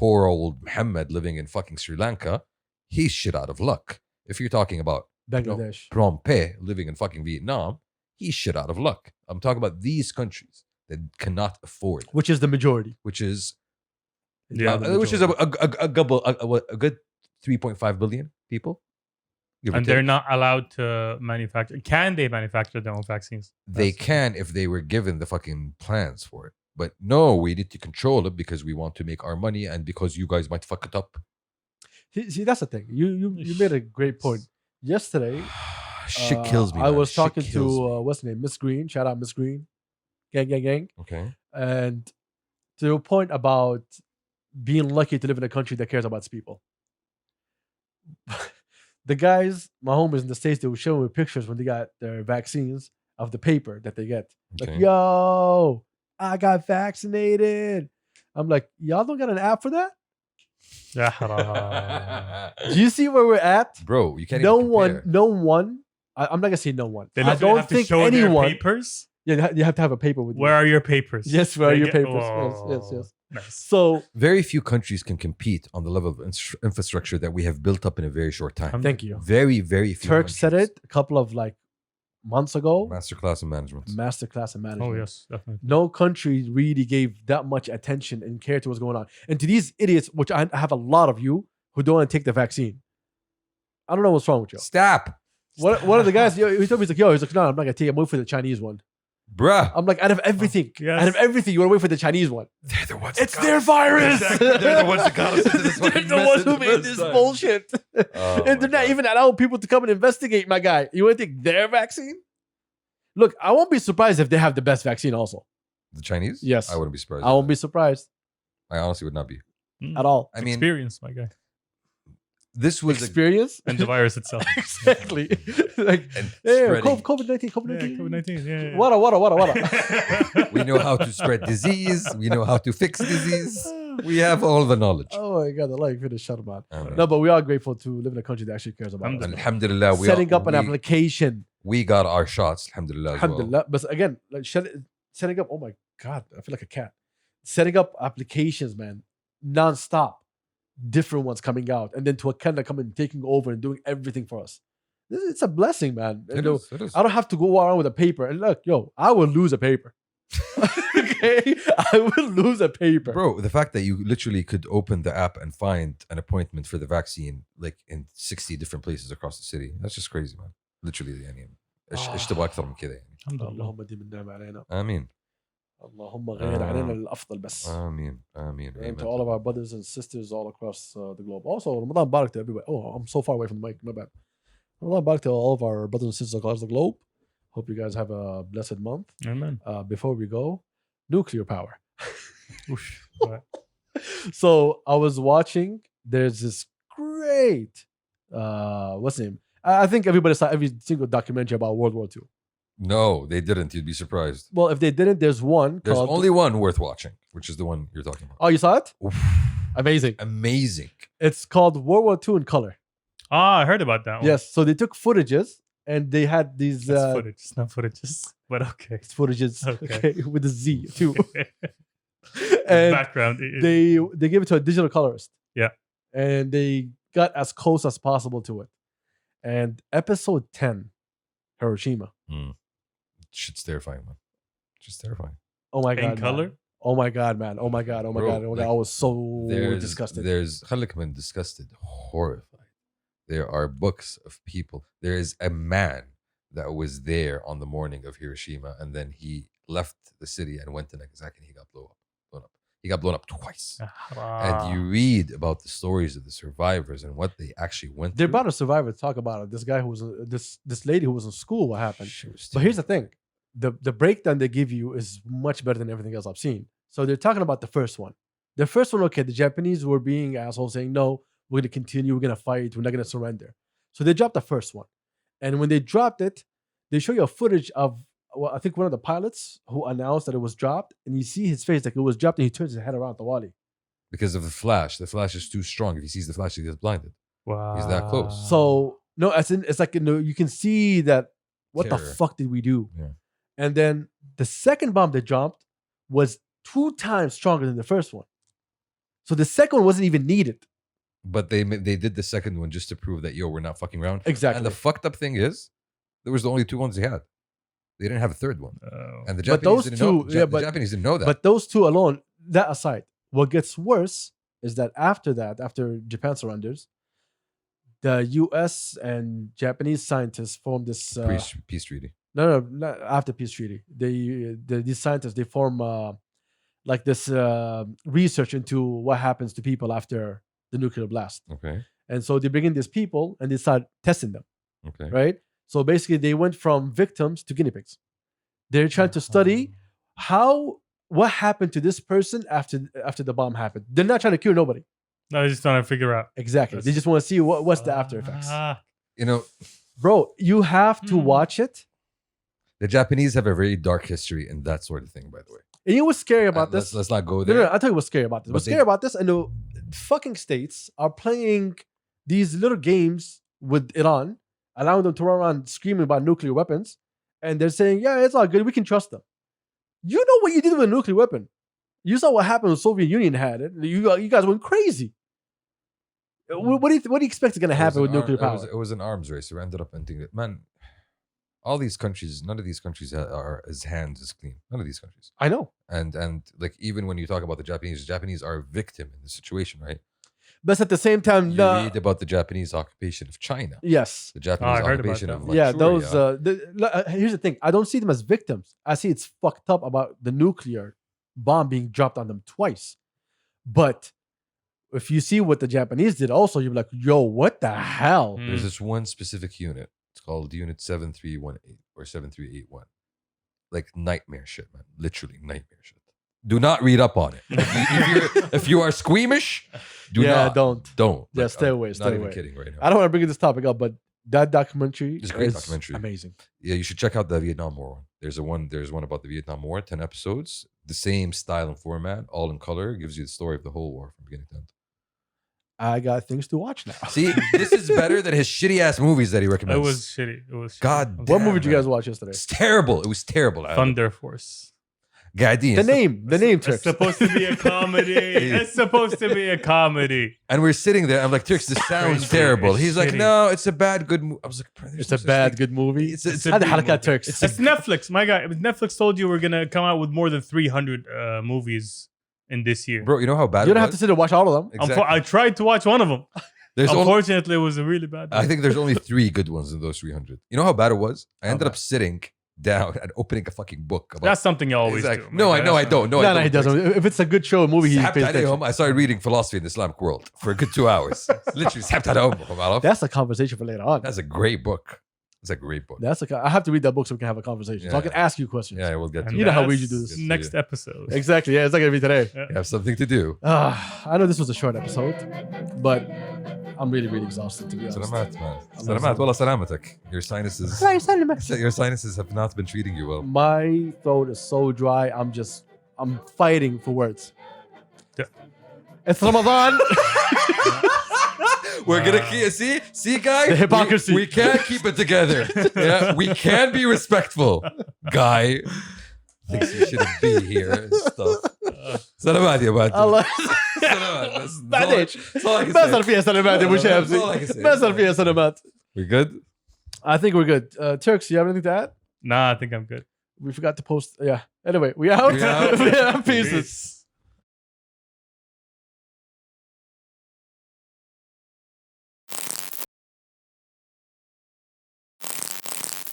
Speaker 1: poor old Muhammad living in fucking Sri Lanka, he's shit out of luck. If you're talking about
Speaker 2: Bangladesh.
Speaker 1: Phnom Penh living in fucking Vietnam, he's shit out of luck. I'm talking about these countries that cannot afford,
Speaker 2: Which is the majority.
Speaker 1: which is
Speaker 3: Yeah.
Speaker 1: which is a good 3.5 billion people. give or
Speaker 3: And they're
Speaker 1: take.
Speaker 3: not allowed to manufacture. Can they manufacture their own vaccines?
Speaker 1: They can if they were given the fucking plans for it. But no, we need to control it because we want to make our money and because you guys might fuck it up.
Speaker 2: See, that's the thing. You made a great point. Yesterday,
Speaker 1: Shit kills me.
Speaker 2: I
Speaker 1: man.
Speaker 2: was
Speaker 1: Shit
Speaker 2: talking
Speaker 1: kills me.
Speaker 2: to what's her name, Miss Green. Shout out Miss Green, gang,
Speaker 1: Okay.
Speaker 2: and to your point about being lucky to live in a country that cares about its people. The guys, my homies in the States, they were showing me pictures when they got their vaccines of the paper that they get. Like,
Speaker 1: Okay.
Speaker 2: yo, I got vaccinated. I'm like, y'all don't got an app for that?
Speaker 3: Ya haram.
Speaker 2: Do you see where we're at?
Speaker 1: Bro, you can't
Speaker 2: No
Speaker 1: even
Speaker 2: one,
Speaker 1: compare.
Speaker 2: no one. I'm not gonna say no one.
Speaker 3: They
Speaker 2: I
Speaker 3: literally
Speaker 2: don't
Speaker 3: have to
Speaker 2: think
Speaker 3: show
Speaker 2: anyone.
Speaker 3: their papers.
Speaker 2: Yeah, you have to have a paper with you.
Speaker 3: Where are your papers?
Speaker 2: Yes, where are
Speaker 3: They
Speaker 2: your
Speaker 3: get-
Speaker 2: papers? Yes.
Speaker 3: Nice.
Speaker 2: So
Speaker 1: Very few countries can compete on the level of infrastructure that we have built up in a very short time.
Speaker 2: thank you.
Speaker 1: Very, very few.
Speaker 2: Turk said
Speaker 1: countries.
Speaker 2: it a couple of like months ago.
Speaker 1: Masterclass in management.
Speaker 2: Masterclass in management.
Speaker 3: Oh yes, definitely.
Speaker 2: No country really gave that much attention and care to what's going on. And to these idiots, which I have a lot of you who don't want to take the vaccine. I don't know what's wrong with you.
Speaker 1: Stop.
Speaker 2: One of the guys, he told me, he's like, no, I'm not gonna take it. I'm waiting for the Chinese one.
Speaker 1: Bruh.
Speaker 2: I'm like, out of everything,
Speaker 3: Yes.
Speaker 2: out of everything, you want to wait for the Chinese one.
Speaker 1: They're the ones.
Speaker 2: It's their virus.
Speaker 1: Exactly. They're the ones that got us into this
Speaker 2: They're
Speaker 1: fucking
Speaker 2: the
Speaker 1: mess
Speaker 2: ones
Speaker 1: in
Speaker 2: who
Speaker 1: the
Speaker 2: made
Speaker 1: first
Speaker 2: this
Speaker 1: time.
Speaker 2: bullshit.
Speaker 1: Oh
Speaker 2: And they're
Speaker 1: my
Speaker 2: not
Speaker 1: God.
Speaker 2: even allowing people to come and investigate, my guy. You want to take their vaccine? Look, I won't be surprised if they have the best vaccine also.
Speaker 1: The Chinese?
Speaker 2: Yes.
Speaker 1: I wouldn't be surprised.
Speaker 2: I won't be surprised
Speaker 1: I honestly would not be.
Speaker 2: at all.
Speaker 1: I mean,
Speaker 3: Experience, my guy.
Speaker 1: this was a,
Speaker 2: experience
Speaker 3: And the virus itself.
Speaker 2: exactly. Like,
Speaker 1: and
Speaker 2: hey,
Speaker 1: spreading.
Speaker 2: COVID-19,
Speaker 3: Yeah,
Speaker 2: COVID-19.
Speaker 3: COVID-19. Yeah.
Speaker 2: Wada.
Speaker 1: We know how to spread disease. We know how to fix disease. We have all the knowledge.
Speaker 2: Oh my god, I like finish shut man.
Speaker 1: Amen.
Speaker 2: No, but we are grateful to live in a country that actually cares about us.
Speaker 1: Alhamdulillah,
Speaker 2: Setting up an application.
Speaker 1: We got our shots. Alhamdulillah. as well.
Speaker 2: Alhamdulillah. But again, like setting up, oh my god, I feel like a cat. Setting up applications, man, non-stop. Different ones coming out. And then to a Canada coming taking over and doing everything for us. It's a blessing, man.
Speaker 1: It
Speaker 2: You know,
Speaker 1: is, it is.
Speaker 2: I don't have to go around with a paper. And look, yo, I will lose a paper. Okay? I will lose a paper.
Speaker 1: Bro, the fact that you literally could open the app and find an appointment for the vaccine like in 60 different places across the city. That's just crazy, man. Literally يعني ايش تبغى اكثر من كذا يعني.
Speaker 3: الحمد لله.
Speaker 2: اللهم ديم النعمة علينا.
Speaker 1: آمين.
Speaker 2: اللهم غير علينا الأفضل بس.
Speaker 1: آمين. آمين.
Speaker 2: And to
Speaker 1: Amen.
Speaker 2: all of our brothers and sisters all across the globe. Also, Ramadan Barak to everybody. Oh, I'm so far away from the mic. My bad. Ramadan Barak to all of our brothers and sisters across the globe. Hope you guys have a blessed month.
Speaker 3: Amen.
Speaker 2: Before we go, nuclear power.
Speaker 3: Oosh. Right.
Speaker 2: So I was watching. There's this great, what's the name? I think everybody saw every single documentary about World War II.
Speaker 1: No, they didn't. You'd be surprised.
Speaker 2: Well, if they didn't, there's one
Speaker 1: There's
Speaker 2: called.
Speaker 1: only one worth watching, which is the one you're talking about.
Speaker 2: Oh, you saw it?
Speaker 1: Oof.
Speaker 2: Amazing.
Speaker 1: Amazing.
Speaker 2: It's called World War II in color.
Speaker 3: Ah, I heard about that one.
Speaker 2: Yes. So they took footages and they had these.
Speaker 3: That's footage. It's not footages. But okay.
Speaker 2: It's footages.
Speaker 3: Okay.
Speaker 2: Okay. With a Z too.
Speaker 3: The
Speaker 2: And
Speaker 3: background.
Speaker 2: they gave it to a digital colorist.
Speaker 3: Yeah.
Speaker 2: And they got as close as possible to it. And episode 10, Hiroshima.
Speaker 1: Shit's terrifying, man. Just terrifying.
Speaker 2: Oh my
Speaker 3: In
Speaker 2: god.
Speaker 3: color?
Speaker 2: Man. Oh my god, man. Oh my god. Oh my
Speaker 1: Bro,
Speaker 2: god. Oh my god.
Speaker 1: like,
Speaker 2: I was so disgusted.
Speaker 1: There's خليك من disgusted, horrified. There are books of people. There is a man that was there on the morning of Hiroshima, and then he left the city and went to Nagasaki, and he got blown up. He got blown up twice. And you read about the stories of the survivors and what they actually went
Speaker 2: They're
Speaker 1: through.
Speaker 2: about a survivor to talk about it. This guy who was this lady who was in school. What happened?
Speaker 1: She was
Speaker 2: But here's the thing: the breakdown they give you is much better than everything else I've seen. So they're talking about the first one. The first one, okay, the Japanese were being assholes, saying no, we're gonna continue, we're gonna fight, we're not gonna surrender. So they dropped the first one, and when they dropped it, they show you a footage of I think one of the pilots who announced that it was dropped, and you see his face like it was dropped, and he turns his head around the wally.
Speaker 1: because of the flash. The flash is too strong. If he sees the flash, he gets blinded.
Speaker 3: Wow.
Speaker 1: He's that close.
Speaker 2: So no, as in, it's like you can see that what the
Speaker 1: Terror.
Speaker 2: fuck did we do?
Speaker 1: Yeah.
Speaker 2: And then the second bomb they dropped was 2 times stronger than the first one. So the second one wasn't even needed.
Speaker 1: But they did the second one just to prove that we're not fucking around.
Speaker 2: Exactly.
Speaker 1: And the fucked up thing is, there was the only 2 ones they had. They didn't have a third one. And the
Speaker 2: But
Speaker 1: Japanese
Speaker 2: those
Speaker 1: didn't
Speaker 2: two-
Speaker 1: know.
Speaker 2: yeah,
Speaker 1: The
Speaker 2: but-
Speaker 1: Japanese didn't know that.
Speaker 2: But those 2 alone, that aside, what gets worse is that after Japan surrenders, the US and Japanese scientists formed this
Speaker 1: Peace treaty.
Speaker 2: no, not after peace treaty. These scientists they form like this research into what happens to people after the nuclear blast.
Speaker 1: Okay.
Speaker 2: And so they bring in these people and they start testing them,
Speaker 1: Okay.
Speaker 2: right? So basically they went from victims to guinea pigs. They're trying to study what happened to this person after the bomb happened. They're not trying to cure nobody.
Speaker 3: No, I just trying to figure out.
Speaker 2: Exactly. They just want to see what's the after effects.
Speaker 1: You know,
Speaker 2: Bro, you have to watch it.
Speaker 1: the Japanese have a very dark history in that sort of thing, by the way.
Speaker 2: And you know what's scary about
Speaker 1: And
Speaker 2: this?
Speaker 1: let's not go
Speaker 2: No,
Speaker 1: there.
Speaker 2: no, I'll tell you what's scary about this.
Speaker 1: But
Speaker 2: What's
Speaker 1: they-
Speaker 2: scary about this, and the fucking states are playing these little games with Iran, allowing them to run around screaming about nuclear weapons, and they're saying, yeah, it's all good, we can trust them. You know what you did with a nuclear weapon. You saw what happened when the Soviet Union had it. You guys went crazy. What do you expect is going to happen with nuclear power?
Speaker 1: It was an arms race. We ended up ending it. Man, all these countries, none of these countries are as hands as clean. None of these countries.
Speaker 2: I know.
Speaker 1: And like even when you talk about the Japanese are a victim in the situation, right?
Speaker 2: But at the same time,
Speaker 1: You read about the Japanese occupation of China,
Speaker 2: yes.
Speaker 1: the Japanese
Speaker 3: I heard about
Speaker 1: occupation
Speaker 3: that
Speaker 1: of
Speaker 3: one.
Speaker 2: Yeah,
Speaker 1: Manchuria.
Speaker 2: those. Here's the thing. I don't see them as victims. I see it's fucked up about the nuclear bomb being dropped on them twice. But if you see what the Japanese did, also you're like, yo, what the hell?
Speaker 3: Mm.
Speaker 1: There's this one specific unit. It's called Unit 7318 or 7381. Like nightmare shit, man. Literally nightmare shit. Do not read up on it. If you are squeamish, Do
Speaker 2: Yeah,
Speaker 1: not.
Speaker 2: don't.
Speaker 1: Don't.
Speaker 2: Yeah, stay away,
Speaker 1: I'm
Speaker 2: stay
Speaker 1: not even
Speaker 2: away.
Speaker 1: kidding right now.
Speaker 2: I don't want to bring this topic up, but that documentary
Speaker 1: It's a great
Speaker 2: is
Speaker 1: documentary.
Speaker 2: amazing.
Speaker 1: Yeah, you should check out the Vietnam War one. There's one about the Vietnam War, 10 episodes, the same style and format, all in color, gives you the story of the whole war from beginning to end.
Speaker 2: I got things to watch now.
Speaker 1: See, this is better than his shitty ass movies that he
Speaker 3: It
Speaker 1: recommends.
Speaker 3: was shitty. It was shitty.
Speaker 1: God
Speaker 2: What
Speaker 1: damn,
Speaker 2: movie did you
Speaker 1: man.
Speaker 2: guys watch yesterday?
Speaker 1: It's terrible. It was terrible.
Speaker 3: Thunder Force.
Speaker 1: Gaidin.
Speaker 2: The name,
Speaker 3: It's
Speaker 2: Turks.
Speaker 3: supposed to be a comedy. It's supposed to be a comedy.
Speaker 1: And we're sitting there. I'm like, Turks, this sounds
Speaker 3: Crazy.
Speaker 1: terrible.
Speaker 3: It's
Speaker 1: He's like,
Speaker 3: shitty.
Speaker 1: no, it's a bad, good movie. I was like, bro, there's
Speaker 2: It's
Speaker 1: no
Speaker 2: a
Speaker 1: such
Speaker 2: bad,
Speaker 1: thing.
Speaker 2: good movie.
Speaker 1: It's a
Speaker 2: Hadi
Speaker 3: big
Speaker 2: harakat
Speaker 3: movie.
Speaker 2: Turks.
Speaker 3: It's Netflix, my guy. Netflix told you we're gonna come out with more than 300 movies in this year.
Speaker 1: Bro, you know how bad
Speaker 2: You
Speaker 1: it
Speaker 2: don't have to
Speaker 1: was?
Speaker 2: sit and watch all of them.
Speaker 1: Exactly.
Speaker 3: I tried to watch one of them.
Speaker 1: There's only,
Speaker 3: Unfortunately, it was a really bad.
Speaker 1: I think there's only 3 good ones in those 300. You know how bad it was? I ended
Speaker 2: bad?
Speaker 1: up sitting down and opening a fucking book about
Speaker 3: That's something you always
Speaker 1: Exactly.
Speaker 3: do.
Speaker 1: No,
Speaker 3: my
Speaker 1: I
Speaker 3: guy.
Speaker 1: know, I
Speaker 3: That's
Speaker 1: don't. No,
Speaker 2: No,
Speaker 1: I
Speaker 2: he
Speaker 1: don't.
Speaker 2: doesn't. If it's a good show, a movie, he
Speaker 1: Sabt
Speaker 2: pays attention.
Speaker 1: عليهم. I started reading philosophy in the Islamic world for a good 2 hours. Literally, sabt عليهم, عرفت?
Speaker 2: That's a conversation for later on.
Speaker 1: That's a great book. It's a great book.
Speaker 2: I have to read that book so we can have a conversation. So I
Speaker 1: Yeah.
Speaker 2: can ask you questions.
Speaker 1: Yeah, we'll get to
Speaker 3: And
Speaker 2: You know how we
Speaker 3: that's
Speaker 2: usually do this.
Speaker 3: Next episode.
Speaker 2: Exactly. Yeah, it's not gonna be today.
Speaker 1: You have something to do.
Speaker 2: I know this was a short episode, but I'm really, really exhausted to be honest.
Speaker 1: سلامات, man. سلامات. والله سلامتك. Your sinuses have not been treating you well.
Speaker 2: My throat is so dry. I'm fighting for words.
Speaker 3: Yeah.
Speaker 2: It's Ramadan.
Speaker 1: We're gonna see, guy.
Speaker 2: The hypocrisy.
Speaker 1: We can't keep it together. Yeah, we can be respectful. Guy thinks you shouldn't be here and stuff. سلامات يا بادي.
Speaker 2: Allah.
Speaker 1: سلامات.
Speaker 2: بعدين.
Speaker 1: That's all I can
Speaker 2: ما
Speaker 1: say.
Speaker 2: صار فيها سلامات يا ابو شهاب.
Speaker 1: That's all I can say.
Speaker 2: ما صار فيها سلامات.
Speaker 1: We good?
Speaker 2: I think we're good. Turks, you have anything to add?
Speaker 3: Nah, I think I'm good.
Speaker 2: We forgot to post. Yeah. Anyway, we out.
Speaker 1: We out.
Speaker 2: Yeah, pieces.
Speaker 3: Peace.